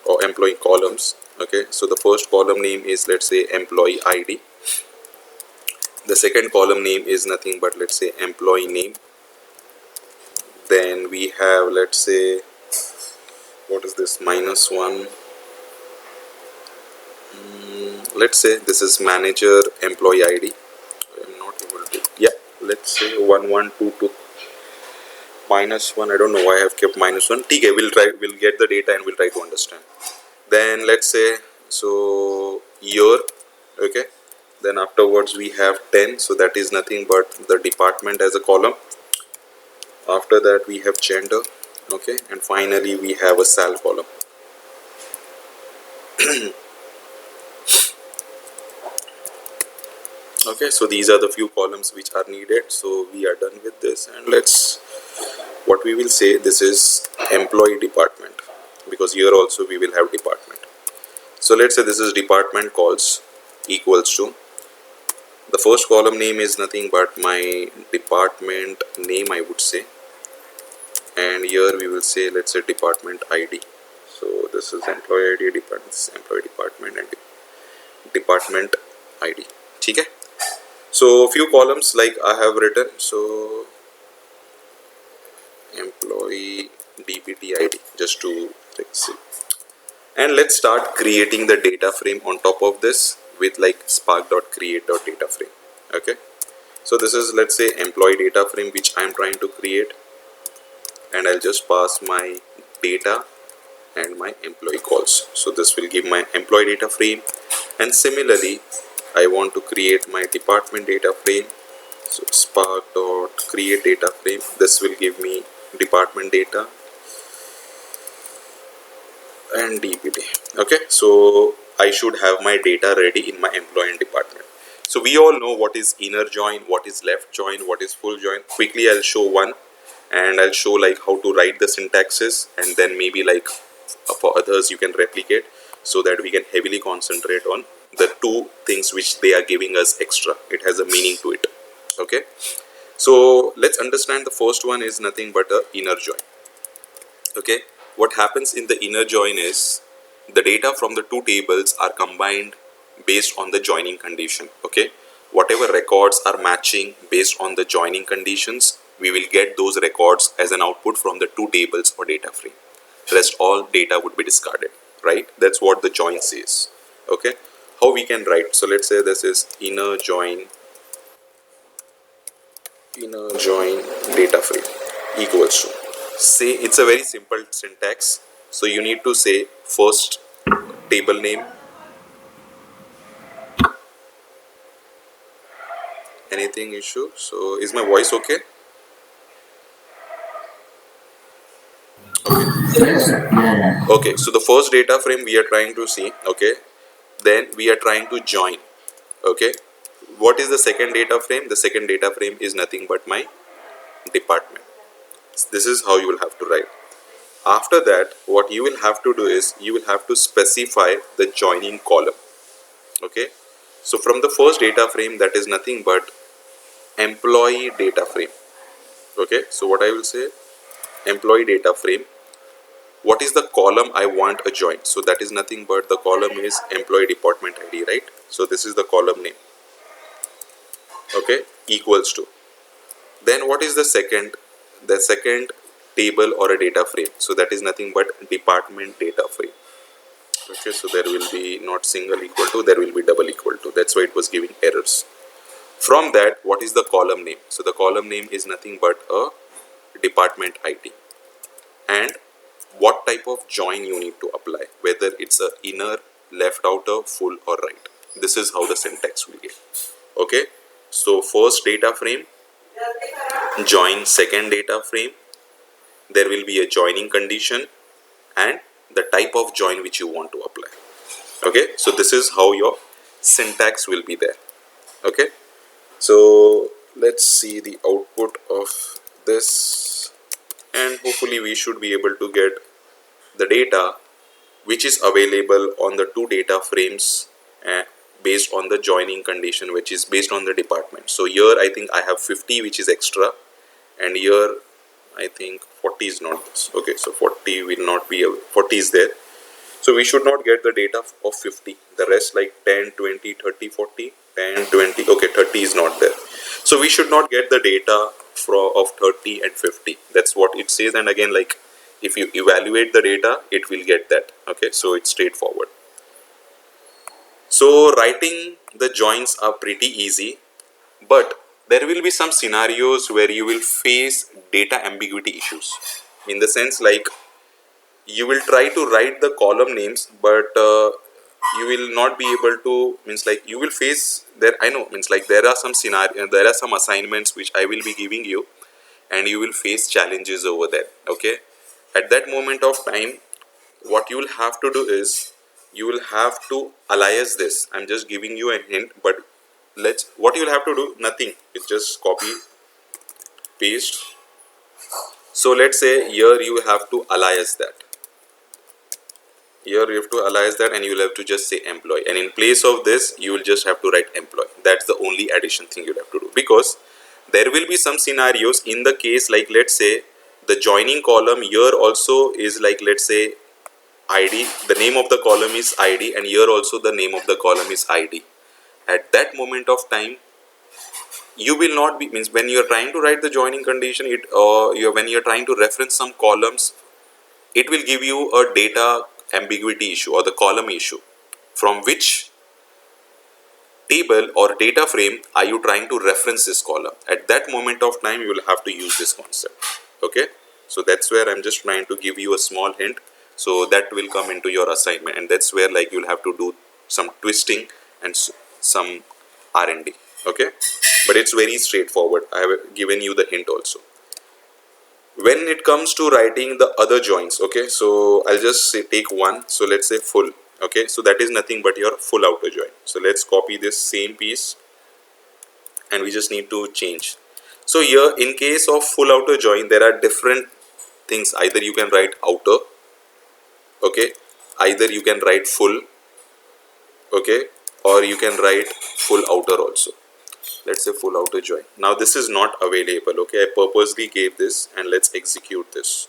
or employee columns. Okay, so the first column name is, let's say, employee ID. The second column name is nothing but, let's say, employee name. Then we have, let's say, what is this, -1. Let's say this is manager employee ID. I'm not able to, yeah, let's say 1122 -1. I don't know why I have kept -1. Okay, we'll get the data and we'll try to understand. Then let's say, so year. Okay, then afterwards we have 10, so that is nothing but the department as a column. After that we have gender. Okay, and finally we have a sal column. Okay, so these are the few columns which are needed. So we are done with this, and let's, what we will say, this is employee department, because here also we will have department. So let's say this is department calls equals to, the first column name is nothing but my department name, I would say, and here we will say, let's say, department ID. So this is employee ID, employee department, and department ID. Okay, so few columns like I have written, so employee dpt ID, just to see. And let's start creating the data frame on top of this with like spark.create.data frame. Okay, so this is, let's say, employee data frame which I'm trying to create, and I'll just pass my data and my employee calls. So this will give my employee data frame, and similarly I want to create my department data frame. So spark.create data frame, this will give me department data and dpt. Okay, so I should have my data ready in my employee and department. So we all know what is inner join, what is left join, what is full join. Quickly I'll show one, and I'll show like how to write the syntaxes, and then maybe like for others you can replicate, so that we can heavily concentrate on the two things which they are giving us extra. It has a meaning to it. Okay, so let's understand the first one is nothing but a inner join. Okay, what happens in the inner join is the data from the two tables are combined based on the joining condition. Okay, whatever records are matching based on the joining conditions, we will get those records as an output from the two tables or data frame. Rest all data would be discarded, right? That's what the join says. Okay, how we can write? So let's say this is inner join data frame equals to, say, it's a very simple syntax. So you need to say first table name. Anything issue? So is my voice okay? Okay, so the first data frame we are trying to see. Okay, then we are trying to join. Okay, what is the second data frame? The second data frame is nothing but my department. This is how you will have to write. After that, what you will have to do is you will have to specify the joining column. Okay, so from the first data frame, that is nothing but employee data frame. Okay, so what I will say, employee data frame, what is the column I want a join? So that is nothing but the column is employee department ID, right? So this is the column name. Okay, equals to, then what is the second table or a data frame? So that is nothing but department data frame. Okay, so there will be not single equal to, there will be double equal to. That's why it was giving errors. From that, what is the column name? So the column name is nothing but a department ID, and what type of join you need to apply, whether it's a inner left outer, full or right. This is how the syntax will get. Okay, so first data frame, join second data frame, there will be a joining condition and the type of join which you want to apply. Okay, so this is how your syntax will be there. Okay, so let's see the output of this, and hopefully we should be able to get the data which is available on the two data frames based on the joining condition, which is based on the department. So here I think I have 50 which is extra, and here I think 40 is not this. Okay, so 40 will not be 40 is there, so we should not get the data of 50. The rest like 10, 20, 30, 40, 10, 20. Okay, 30 is not there, so we should not get the data of 30 and 50. That's what it says. And again, like if you evaluate the data, it will get that. Okay, so it's straightforward. So writing the joins are pretty easy, but there will be some scenarios where you will face data ambiguity issues, in the sense like you will try to write the column names, but you will not be able to, means like you will face there, I know, means like there are some scenario, there are some assignments which I will be giving you, and you will face challenges over there. Okay, at that moment of time, what you will have to do is you will have to alias this. I'm just giving you a hint, but what you'll have to do, nothing, it's just copy paste. So let's say here you have to alias that, here you have to alias that, and you will have to just say employee, and in place of this you will just have to write employee. That's the only addition thing you'll have to do, because there will be some scenarios in the case like, let's say the joining column here also is like, let's say ID, the name of the column is ID, and here also the name of the column is ID. At that moment of time, you will not be, means when you are trying to write the joining condition, when you are trying to reference some columns, it will give you a data ambiguity issue or the column issue. From which table or data frame are you trying to reference this column? At that moment of time, you will have to use this concept. Okay, so that's where I'm just trying to give you a small hint, so that will come into your assignment, and that's where like you'll have to do some twisting and some R&D. Okay, but it's very straightforward. I have given you the hint also. When it comes to writing the other joins, okay, so I'll just say take one. So let's say full. Okay, so that is nothing but your full outer join. So let's copy this same piece, and we just need to change. So here in case of full outer join, there are different things. Either you can write outer, okay, either you can write full, okay, or you can write full outer also. Let's say full outer join. Now this is not available. Okay, I purposely gave this, and let's execute this.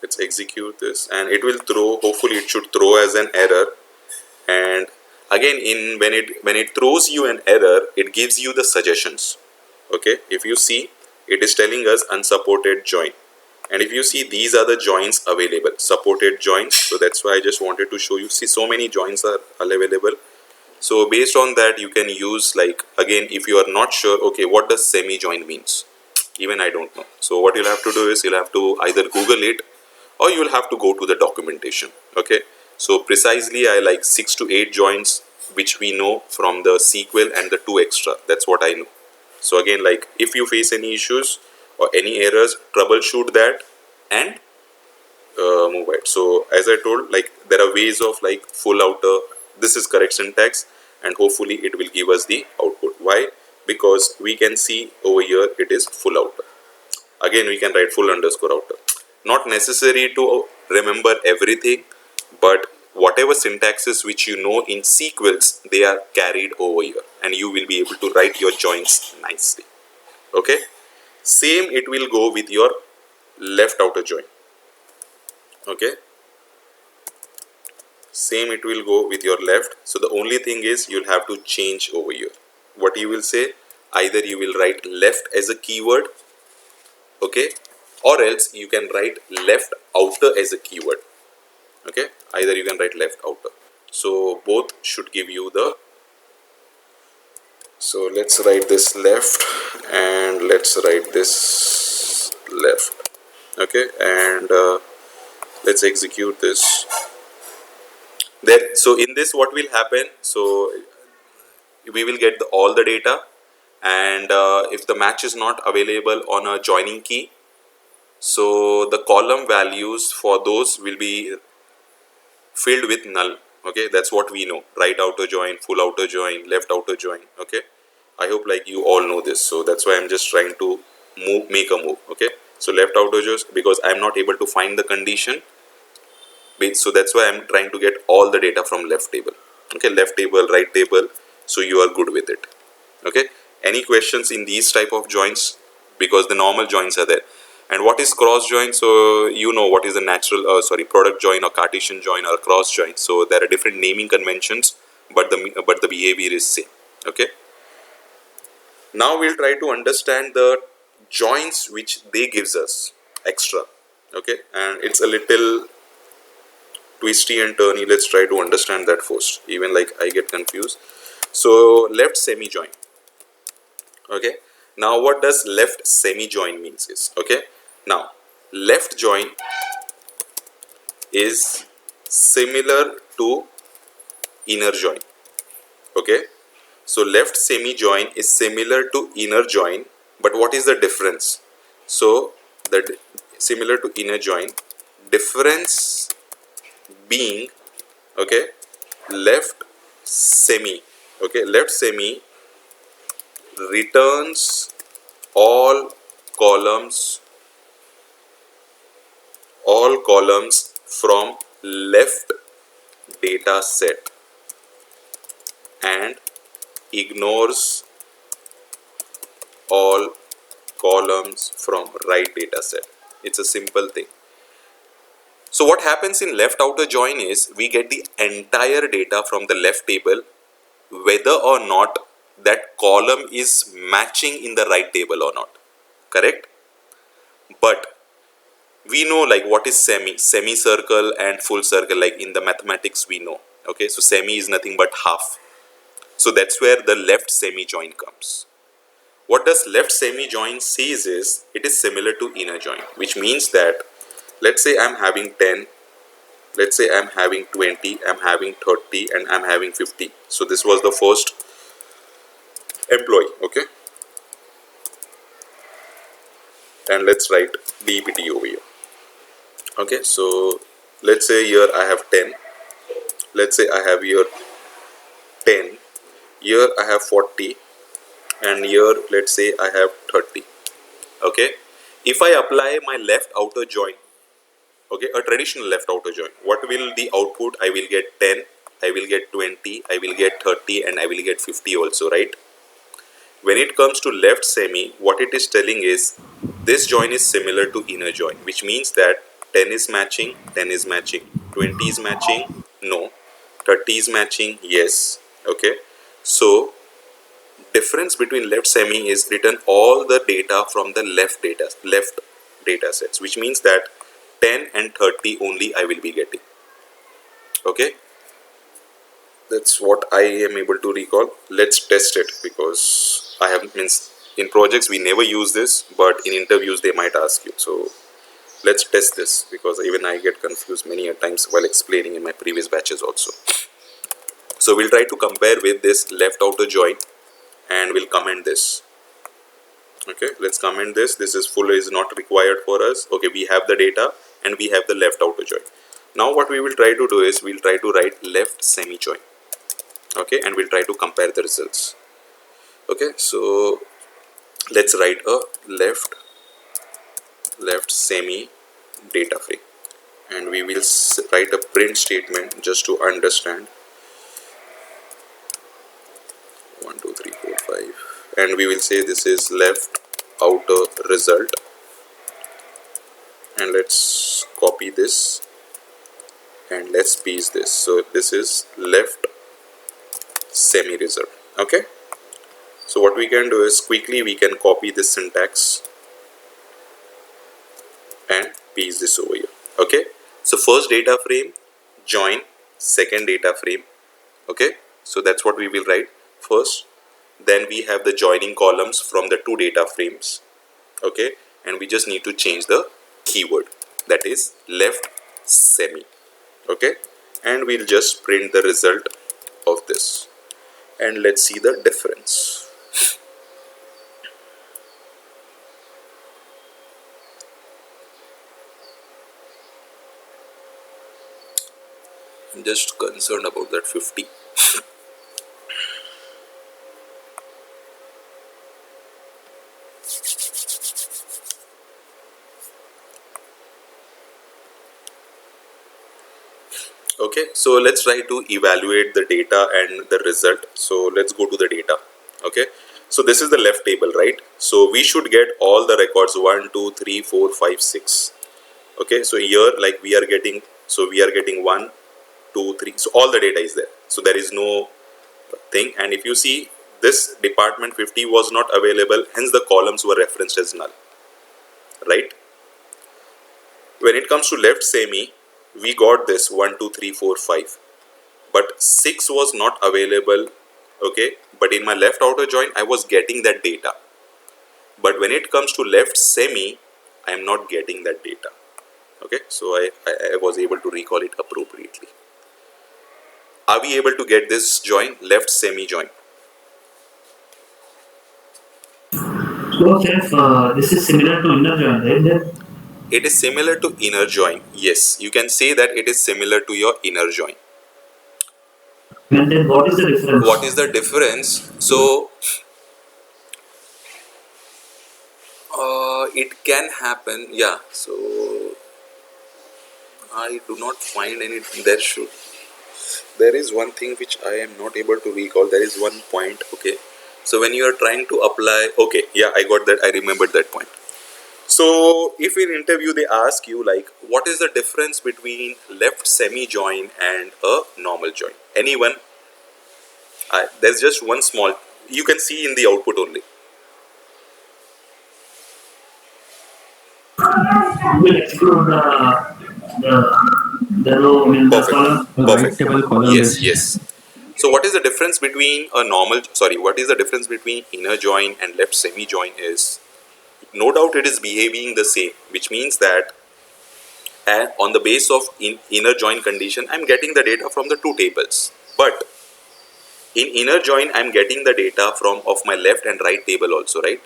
Let's execute this, and it will throw, hopefully it should throw as an error. And again, when it throws you an error, it gives you the suggestions. Okay, if you see, it is telling us unsupported join, and if you see, these are the joins available, supported joins. So that's why I just wanted to show you. See, so many joins are available. So based on that, you can use, like, again, if you are not sure, okay, what does semi join means, even I don't know. So what you'll have to do is you'll have to either Google it, or you'll have to go to the documentation. Okay, so precisely I like 6 to 8 joins which we know from the SQL, and the 2 extra, that's what I know. So again, like if you face any issues or any errors, troubleshoot that and move it. So as I told, like there are ways of like full outer, this is correct syntax, and hopefully it will give us the output. Why? Because we can see over here it is full outer. Again, we can write full underscore outer. Not necessary to remember everything, but whatever syntaxes which you know in sequels, they are carried over here, and you will be able to write your joins nicely. Okay, same it will go with your left outer join. Okay, same it will go with your left. So the only thing is you'll have to change over here. What you will say, either you will write left as a keyword, okay, or else you can write left outer as a keyword. Okay, either you can write left outer. So both should give you the, so let's write this left, and let's write this left. Okay, and let's execute this. Then, so in this, what will happen? So we will get all the data, and if the match is not available on a joining key, so the column values for those will be filled with null. Okay, that's what we know: right outer join, full outer join, left outer join. Okay, I hope like you all know this, so that's why I'm just trying to make a move. Okay, so left outer join, because I'm not able to find the condition, so that's why I'm trying to get all the data from left table. Okay, left table, right table, so you are good with it. Okay, any questions in these type of joins, because the normal joins are there. And what is cross join? So you know what is a natural product join or Cartesian join or cross join. So there are different naming conventions, but the behavior is same. Okay, now we'll try to understand the joins which they gives us extra. Okay, and it's a little twisty and turny. Let's try to understand that first, even like I get confused. So left semi join. Okay, now what does left semi join means is, okay, now left join is similar to inner join. Okay, so left semi join is similar to inner join, but what is the difference? So the similar to inner join, difference being, okay, left semi, okay, left semi returns all columns from left data set and ignores all columns from right data set. It's a simple thing. So what happens in left outer join is we get the entire data from the left table, whether or not that column is matching in the right table or not. Correct? But we know like what is semicircle and full circle, like in the mathematics we know. Okay, so semi is nothing but half. So that's where the left semi join comes. What does left semi join says is it is similar to inner join, which means that let's say I'm having 10, let's say I'm having 20, I'm having 30, and I'm having 50. So this was the first employee. Okay, and let's write DPT over here. Okay, so let's say here I have 10, let's say I have here 10, here I have 40, and here let's say I have 30. Okay, if I apply my left outer join, okay, a traditional left outer join, what will the output? I will get 10, I will get 20, I will get 30, and I will get 50 also, right? When it comes to left semi, what it is telling is this join is similar to inner join, which means that 10 is matching, 10 is matching, 20 is matching, no, 30 is matching, yes. Okay, so difference between left semi is written all the data from the left data sets, which means that 10 and 30 only I will be getting. Okay, that's what I am able to recall. Let's test it, because I have means in projects we never use this, but in interviews they might ask you. So let's test this, because even I get confused many a times while explaining in my previous batches also. So we'll try to compare with this left outer join, and we'll comment this. Okay, let's comment this. This is full is not required for us. Okay, we have the data and we have the left outer join. Now what we will try to do is we'll try to write left semi join. Okay, and we'll try to compare the results. Okay, so let's write a left semi data frame, and we will write a print statement just to understand. 1 2 3 4 5, and we will say this is left outer result, and let's copy this and let's paste this. So this is left semi result. Okay, so what we can do is quickly we can copy this syntax and paste this over here. Okay, so first data frame join second data frame. Okay, so that's what we will write first. Then we have the joining columns from the two data frames. Okay, and we just need to change the keyword, that is left semi. Okay, and we'll just print the result of this, and let's see the difference. I'm just concerned about that 50. Okay, so let's try to evaluate the data and the result. So let's go to the data. Okay, so this is the left table, right? So we should get all the records 1, 2, 3, 4, 5, 6. Okay, so here like we are getting, so we are getting 1, 2, 3. So all the data is there. So there is no thing. And if you see, this department 50 was not available, hence the columns were referenced as null, right? When it comes to left semi, we got this 1, 2, 3, 4, 5, but 6 was not available. Okay, but in my left outer join I was getting that data, but when it comes to left semi I am not getting that data. Okay, so I was able to recall it appropriately. Are we able to get this join, left semi join? So, Chef, this is similar to inner join, right? Then, It is similar to inner join. Yes, you can say that it is similar to your inner join. and then what is the What difference? is the difference? So it can happen, yeah. So I do not find any. There is one thing which I am not able to recall. There is one point. Okay, so when you are trying to apply, okay, yeah, I got that. I remembered that point. So if in interview they ask you like, what is the difference between left semi join and a normal join? Anyone? There's just one small. You can see in the output only. We'll exclude the row, I mean the Perfect. column. The right Perfect. table column Yes. is Yes. So what is the difference between a normal? Sorry, what is the difference between inner join and left semi join is? No doubt it is behaving the same, which means that on the base of inner join condition, I'm getting the data from the two tables. But in inner join, I'm getting the data from of my left and right table also, right?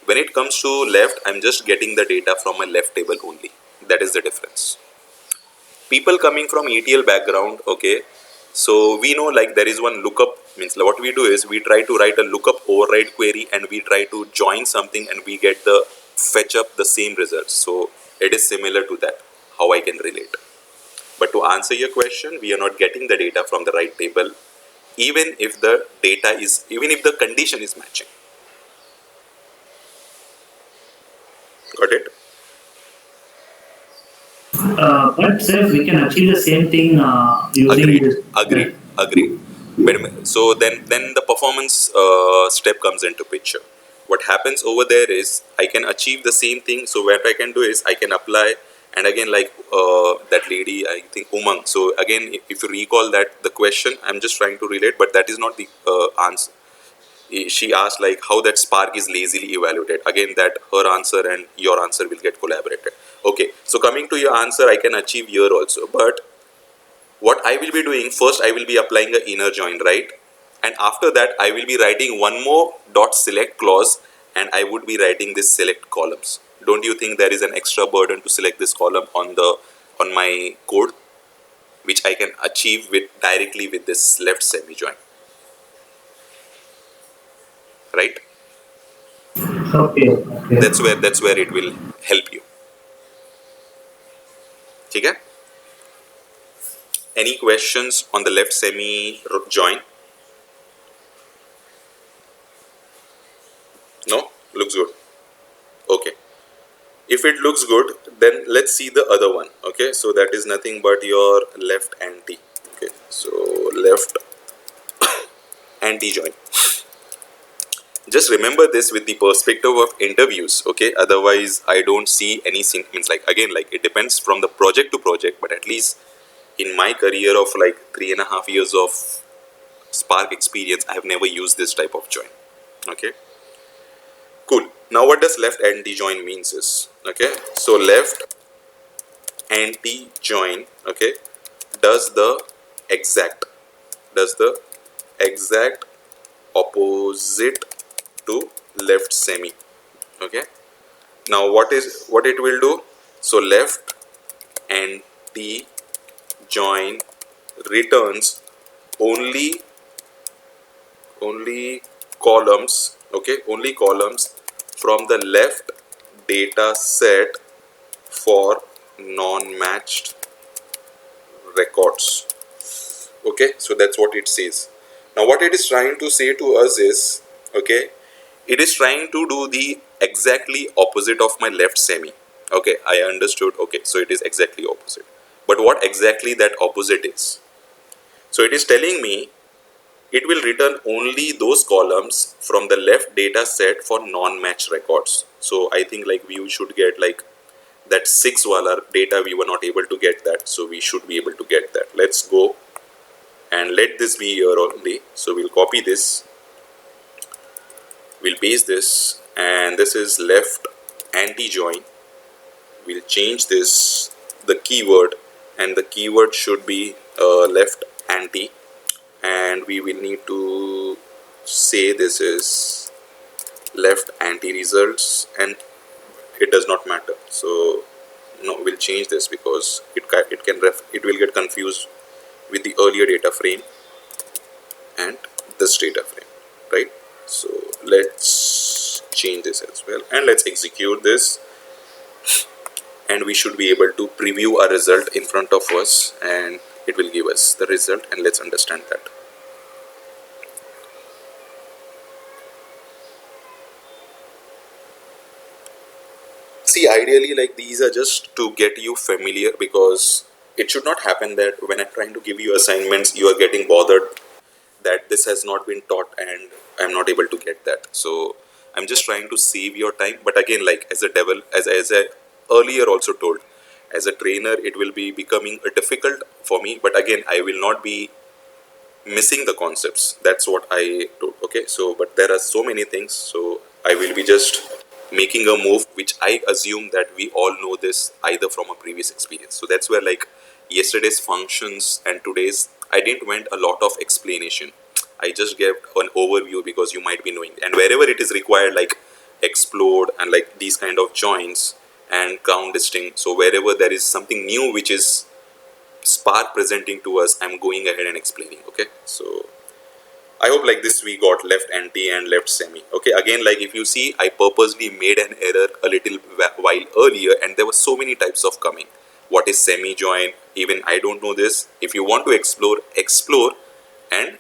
When it comes to left, I'm just getting the data from my left table only. That is the difference. People coming from ETL background, okay, so we know like there is one lookup, means what we do is we try to write a lookup override query and we try to join something and we get the fetch up the same results. So it is similar to that, how I can relate. But to answer your question, we are not getting the data from the right table, even if the data is, even if the condition is matching. Got it? But Chef, we can achieve the same thing using Agreed. this. Agreed. Agreed. But so then the performance step comes into picture. What happens over there is I can achieve the same thing. So what I can do is I can apply, and again like that lady, I think Umang. So again, if you recall that the question, I'm just trying to relate, but that is not the answer. She asked like how that Spark is lazily evaluated. Again, that her answer and your answer will get collaborated. Okay, so coming to your answer, I can achieve here also, but what I will be doing first, I will be applying an inner join, right? And after that I will be writing one more dot select clause, and I would be writing this select columns. Don't you think there is an extra burden to select this column on my code, which I can achieve with directly with this left semi join, right? Okay, okay. That's where it will help you. Okay, any questions on the left semi join? No, looks good. Okay, if it looks good, then let's see the other one. Okay, so that is nothing but your left anti. Okay, so left anti join. Just remember this with the perspective of interviews. Okay, otherwise I don't see any means like again like it depends from the project to project, but at least in my career of like 3.5 years of Spark experience, I have never used this type of join. Okay, cool. Now what does left anti join means is, okay, so left anti-join, okay, does the exact does the exact opposite to left semi. Okay, now what it will do? So left anti join returns only only columns, okay, only columns from the left data set for non-matched records. Okay, so that's what it says. Now what it is trying to say to us is, okay, it is trying to do the exactly opposite of my left semi. Okay, I understood. Okay, so it is exactly opposite, but what exactly that opposite is? So it is telling me it will return only those columns from the left data set for non-match records. So I think like we should get like that 6 wala data, we were not able to get that, so we should be able to get that. Let's go and let this be here only. So we'll copy this, we'll paste this, and this is left anti-join. We'll change this, the keyword, and the keyword should be left anti, and we will need to say this is left anti results, and it does not matter. So no, we'll change this because it will get confused with the earlier data frame and this data frame, right? So let's change this as well, and let's execute this, and we should be able to preview our result in front of us, and it will give us the result, and let's understand that. See, ideally, like these are just to get you familiar, because it should not happen that when I'm trying to give you assignments, you are getting bothered that this has not been taught and I'm not able to get that. So I'm just trying to save your time. But again, like as a devil, as I earlier also told, as a trainer, it will be becoming difficult for me. But again, I will not be missing the concepts. That's what I told. Okay, so but there are so many things, so I will be just making a move which I assume that we all know this either from a previous experience. So that's where like yesterday's functions and today's, I didn't went a lot of explanation. I just gave an overview because you might be knowing, and wherever it is required, like explode and like these kind of joins and count distinct, so wherever there is something new which is Spark presenting to us, I'm going ahead and explaining. Okay, so I hope like this we got left anti and left semi. Okay, again, like if you see, I purposely made an error a little while earlier, and there were so many types of coming. What is semi join? Even I don't know this. If you want to explore, and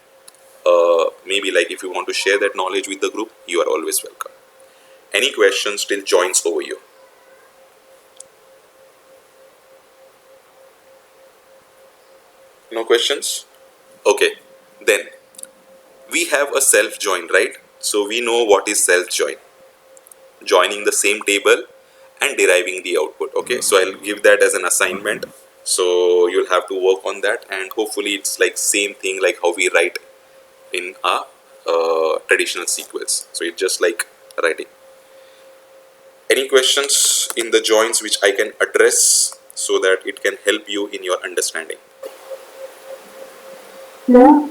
maybe like if you want to share that knowledge with the group, you are always welcome. Any questions till joins over here? No questions? Okay, then we have a self join, right? So we know what is self join, joining the same table and deriving the output. Okay, so I'll give that as an assignment, so you'll have to work on that, and hopefully it's like same thing like how we write in a traditional sequence. So it's just like writing. Any questions in the joins which I can address so that it can help you in your understanding? So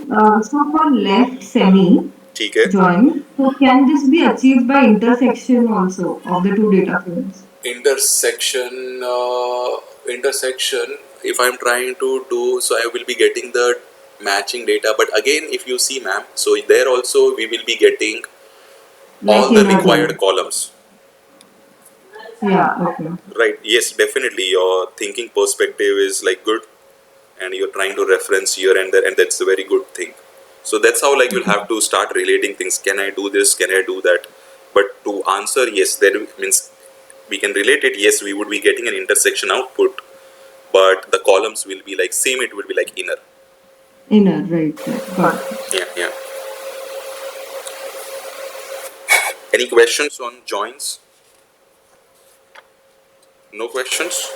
for left semi ठीक है. join, so can this be achieved by intersection also of the two data frames? Intersection, if I'm trying to do, so I will be getting the matching data, but again if you see, ma'am, so there also we will be getting Like all the inner required join. columns, Yeah, okay. right? Yes, definitely your thinking perspective is like good, and you're trying to reference here and there, and that's a very good thing. So that's how like you'll have to start relating things. Can I do this? Can I do that? But to answer yes, that means we can relate it. Yes, we would be getting an intersection output, but the columns will be like same. It will be like inner. Inner, right. Got it. Yeah, yeah. Any questions on joins? No questions?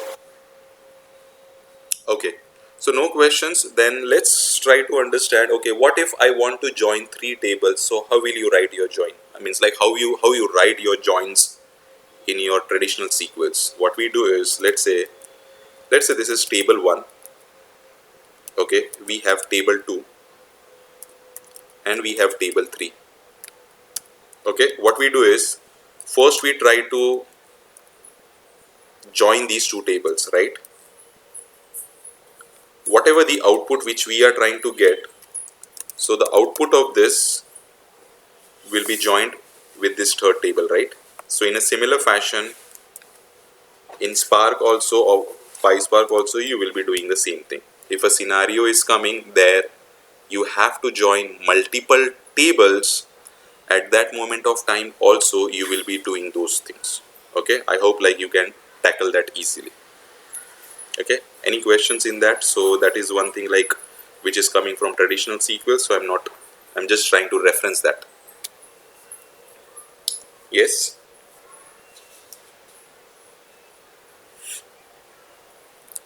Okay. So no questions. Then let's try to understand. Okay, what if I want to join 3 tables? So how will you write your join? I mean, it's like how you write your joins in your traditional sequence. What we do is, let's say Let's say this is table 1. Okay, we have table 2 and we have table 3. Okay, what we do is first we try to join these two tables, right? Whatever the output which we are trying to get, so the output of this will be joined with this third table, right? So in a similar fashion, in Spark also or PySpark also, you will be doing the same thing. If a scenario is coming there, you have to join multiple tables. At that moment of time also, you will be doing those things. Okay, I hope like you can tackle that easily. Okay, any questions in that? So that is one thing like which is coming from traditional SQL. So I'm just trying to reference that. Yes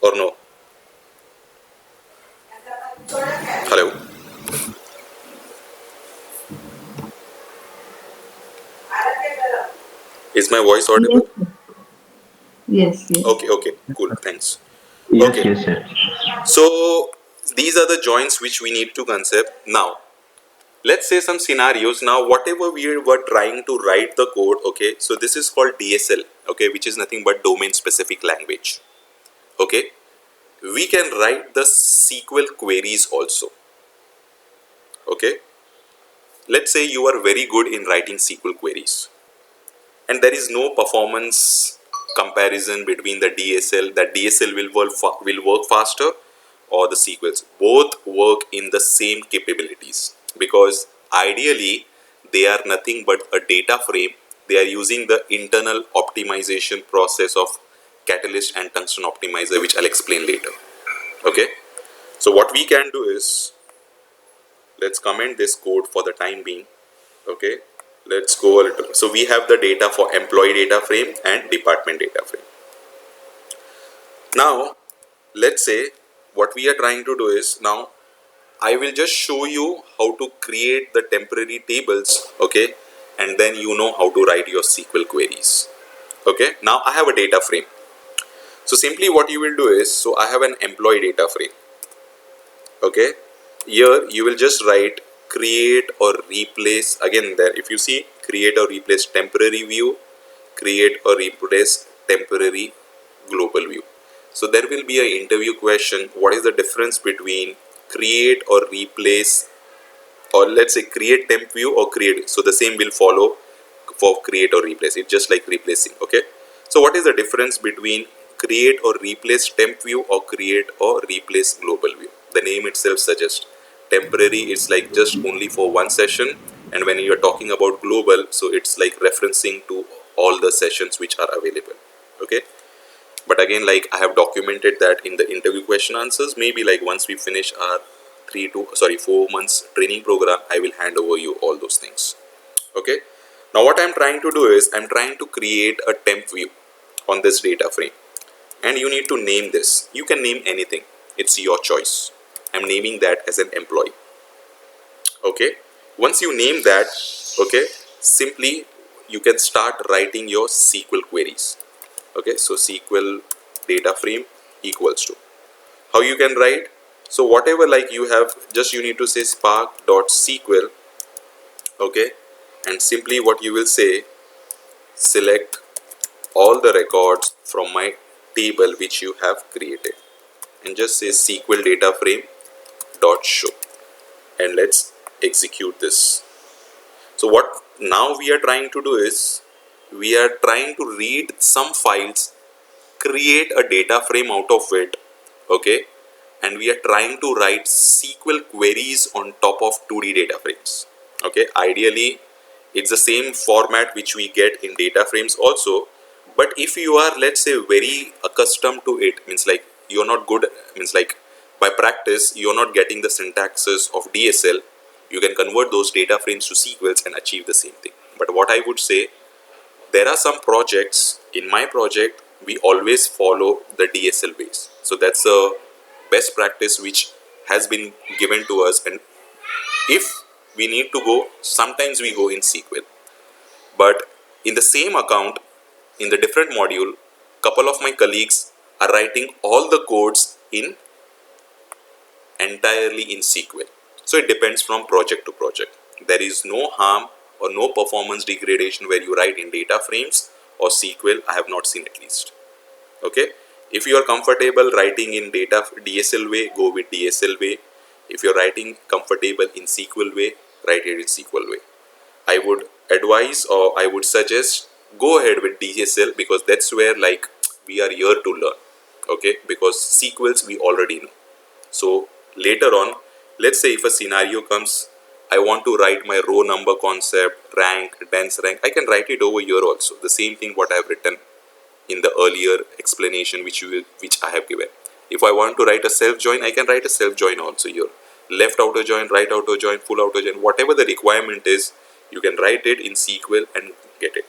or no? Hello, is my voice Yes, audible? yes, yes. Okay, okay, cool, thanks. Yes, Okay, yes, sir. so these are the joints which we need to concept. Now let's say some scenarios. Now whatever we were trying to write the code, okay, so this is called DSL, okay, which is nothing but domain specific language. Okay, we can write the SQL queries also. Okay, let's say you are very good in writing SQL queries and there is no performance comparison between the DSL, that DSL will work faster, or the SQLs. Both work in the same capabilities because ideally they are nothing but a data frame. They are using the internal optimization process of Catalyst and Tungsten Optimizer, which I'll explain later. Okay, so what we can do is let's comment this code for the time being. Okay, let's go a little. So we have the data for employee data frame and department data frame. Now let's say what we are trying to do is, now I will just show you how to create the temporary tables, okay, and then you know how to write your SQL queries. Okay, now I have a data frame. So simply what you will do is, so I have an employee data frame. Okay, here you will just write create or replace. Again, there if you see create or replace temporary view, create or replace temporary global view. So there will be an interview question: what is the difference between create or replace, or let's say create temp view or create? So the same will follow for create or replace. It's just like replacing. Okay, so what is the difference between create or replace temp view or create or replace global view? The name itself suggests temporary is like just only for one session, and when you are talking about global, so it's like referencing to all the sessions which are available. Okay, but again, like I have documented that in the interview question answers. Maybe like once we finish our 4 months training program, I will hand over you all those things. Okay, now what I'm trying to do is I'm trying to create a temp view on this data frame, and you need to name this. You can name anything, it's your choice. I'm naming that as an employee. Okay, once you name that, okay, simply you can start writing your SQL queries. Okay, so SQL data frame equals to, how you can write, so whatever like you have, just you need to say spark.sql. Okay, and simply what you will say, select all the records from my table which you have created, and just say SQL data frame dot show, and let's execute this. So what now we are trying to do is, we are trying to read some files, create a data frame out of it. Okay, and we are trying to write SQL queries on top of 2D data frames. Okay, ideally it's the same format which we get in data frames also, but if you are, let's say, very accustomed to it, means like you're not good, means like by practice you're not getting the syntaxes of DSL, you can convert those data frames to SQLs and achieve the same thing. But what I would say, there are some projects, in my project we always follow the DSL base. So that's a best practice which has been given to us, and if we need to go, sometimes we go in SQL. But in the same account, in the different module, couple of my colleagues are writing all the codes in entirely in SQL. So it depends from project to project. There is no harm or no performance degradation where you write in data frames or SQL. I have not seen, at least. Okay, if you are comfortable writing in data DSL way, go with DSL way. If you're writing comfortable in SQL way, write it in SQL way. I would advise, or I would suggest, go ahead with DSL, because that's where like we are here to learn. Okay, because SQLs we already know. So later on, let's say if a scenario comes, I want to write my row number concept, rank, dense rank, I can write it over here also. The same thing what I have written in the earlier explanation which I have given. If I want to write a self join, I can write a self join also here. Left outer join, right outer join, full outer join, whatever the requirement is, you can write it in SQL and get it.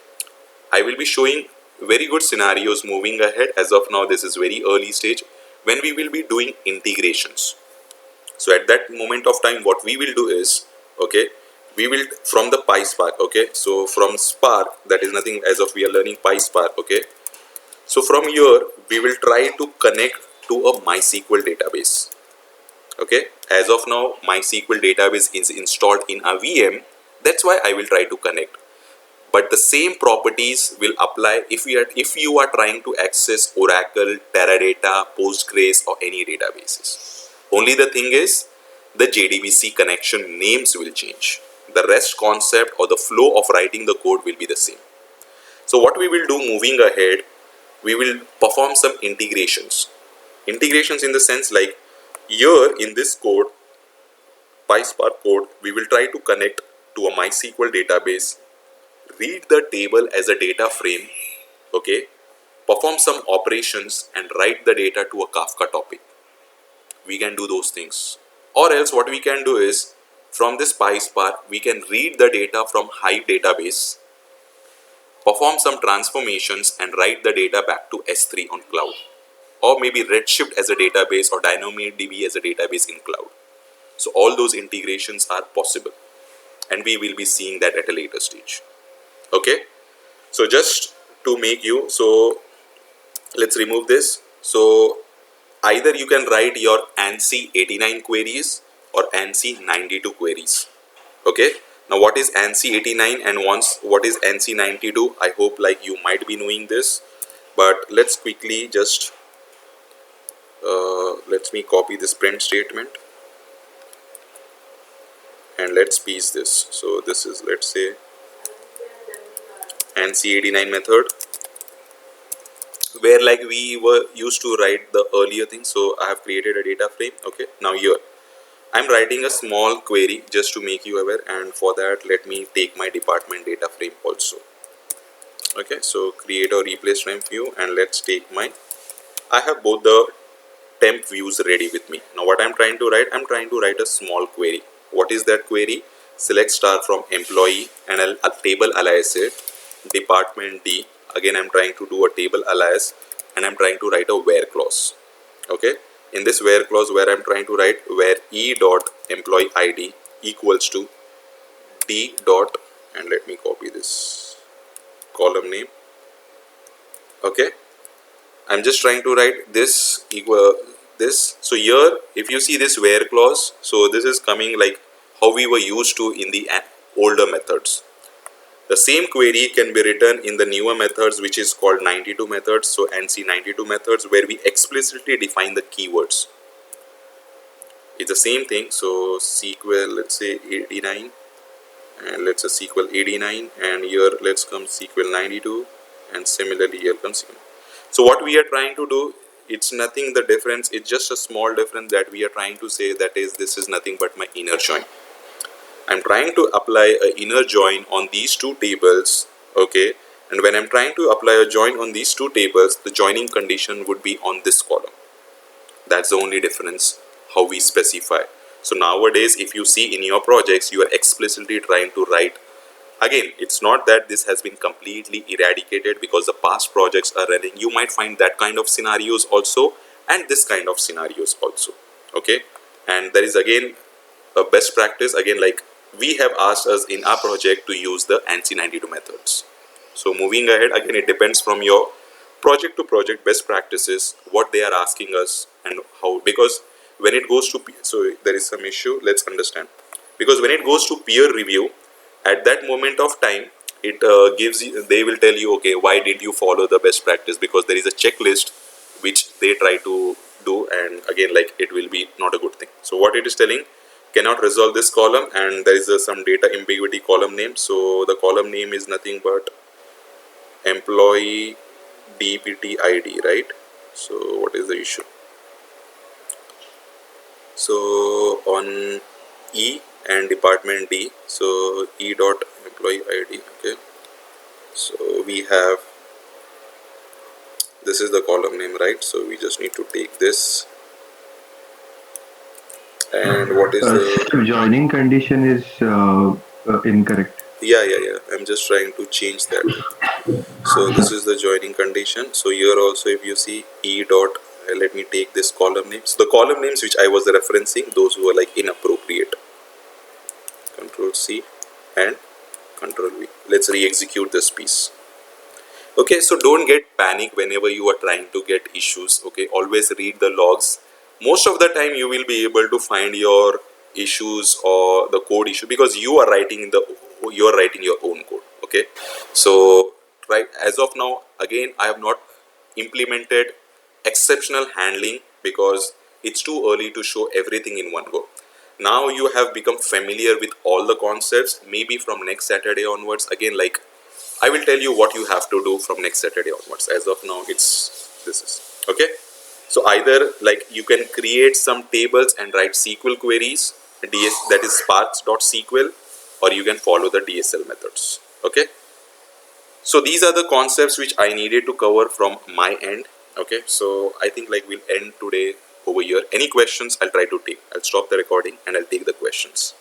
I will be showing very good scenarios moving ahead. As of now, this is very early stage when we will be doing integrations. So at that moment of time, what we will do is, okay, we will from the PySpark, okay, so from Spark, that is nothing, as of we are learning PySpark, okay. So from here, we will try to connect to a MySQL database. Okay, as of now, MySQL database is installed in a VM. That's why I will try to connect. But the same properties will apply if you are trying to access Oracle, Teradata, Postgres, or any databases. Only the thing is, the JDBC connection names will change. The rest concept or the flow of writing the code will be the same. So what we will do moving ahead, we will perform some integrations. Integrations in the sense like, here in this code, PySpark code, we will try to connect to a MySQL database, read the table as a data frame, okay, perform some operations and write the data to a Kafka topic. We can do those things. Or else what we can do is, from this PySpark, we can read the data from Hive database, perform some transformations and write the data back to S3 on cloud, or maybe Redshift as a database or DynamoDB as a database in cloud. So all those integrations are possible, and we will be seeing that at a later stage. Okay, so just to make you, so let's remove this. So either you can write your ANSI 89 queries or ANSI 92 queries. Okay, now what is ANSI 89 and what is ANSI 92? I hope like you might be knowing this, but let's quickly just let me copy this print statement and let's piece this. So this is, let's say, ANSI 89 method, where like we were used to write the earlier thing. So I have created a data frame. Okay, now here I'm writing a small query just to make you aware, and for that let me take my department data frame also. Okay, so create a replace frame view, and let's take my, I have both the temp views ready with me. Now what I'm trying to write, I'm trying to write a small query. What is that query? Select star from employee and a table alias it, department D. Again I'm trying to do a table alias, and I'm trying to write a where clause. Okay, in this where clause, where I'm trying to write where e dot employee ID equals to d dot, and let me copy this column name. Okay, I'm just trying to write this equal this. So here if you see this where clause, so this is coming like how we were used to in the older methods. The same query can be written in the newer methods, which is called 92 methods. So ANSI 92 methods, where we explicitly define the keywords. It's the same thing. So SQL, let's say 89, and let's say SQL 89, and here let's come SQL 92, and similarly here comes. So what we are trying to do, it's nothing the difference, it's just a small difference that we are trying to say, that is, this is nothing but my inner join. I'm trying to apply an inner join on these two tables, okay, and when I'm trying to apply a join on these two tables, the joining condition would be on this column. That's the only difference how we specify. So nowadays if you see in your projects, you are explicitly trying to write. Again, it's not that this has been completely eradicated, because the past projects are running. You might find that kind of scenarios also, and this kind of scenarios also. Okay, and there is again a best practice. Again, like we have asked us in our project to use the ANSI 92 methods. So moving ahead, again it depends from your project to project best practices, what they are asking us and how, because when it goes to so there is some issue, let's understand, because when it goes to peer review, at that moment of time it gives you, they will tell you, okay, why did you follow the best practice, because there is a checklist which they try to do, and again, like, it will be not a good thing. So what it is telling, cannot resolve this column, and there is some data ambiguity column name. So the column name is nothing but employee dpt id, right? So what is the issue? So on E and department D, so E dot employee ID, okay. So we have, this is the column name, right? So we just need to take this, and what is the, So joining condition is incorrect. yeah, I'm just trying to change that. So this is the joining condition. So here also, if you see E dot, let me take this column names, the column names which I was referencing, those who are like inappropriate. Control C and Control V. Let's re-execute this piece. Okay, so don't get panic whenever you are trying to get issues. Okay, always read the logs. Most of the time you will be able to find your issues or the code issue, because you are writing your own code. Okay, so right as of now, again, I have not implemented exceptional handling because it's too early to show everything in one go. Now you have become familiar with all the concepts. Maybe from next Saturday onwards, again, like, I will tell you what you have to do from next Saturday onwards. As of now, it's this is okay. So either like you can create some tables and write SQL queries, that is sparks.sql, or you can follow the DSL methods. Okay. So these are the concepts which I needed to cover from my end. Okay. So I think like we'll end today over here. Any questions? I'll try to take. I'll stop the recording and I'll take the questions.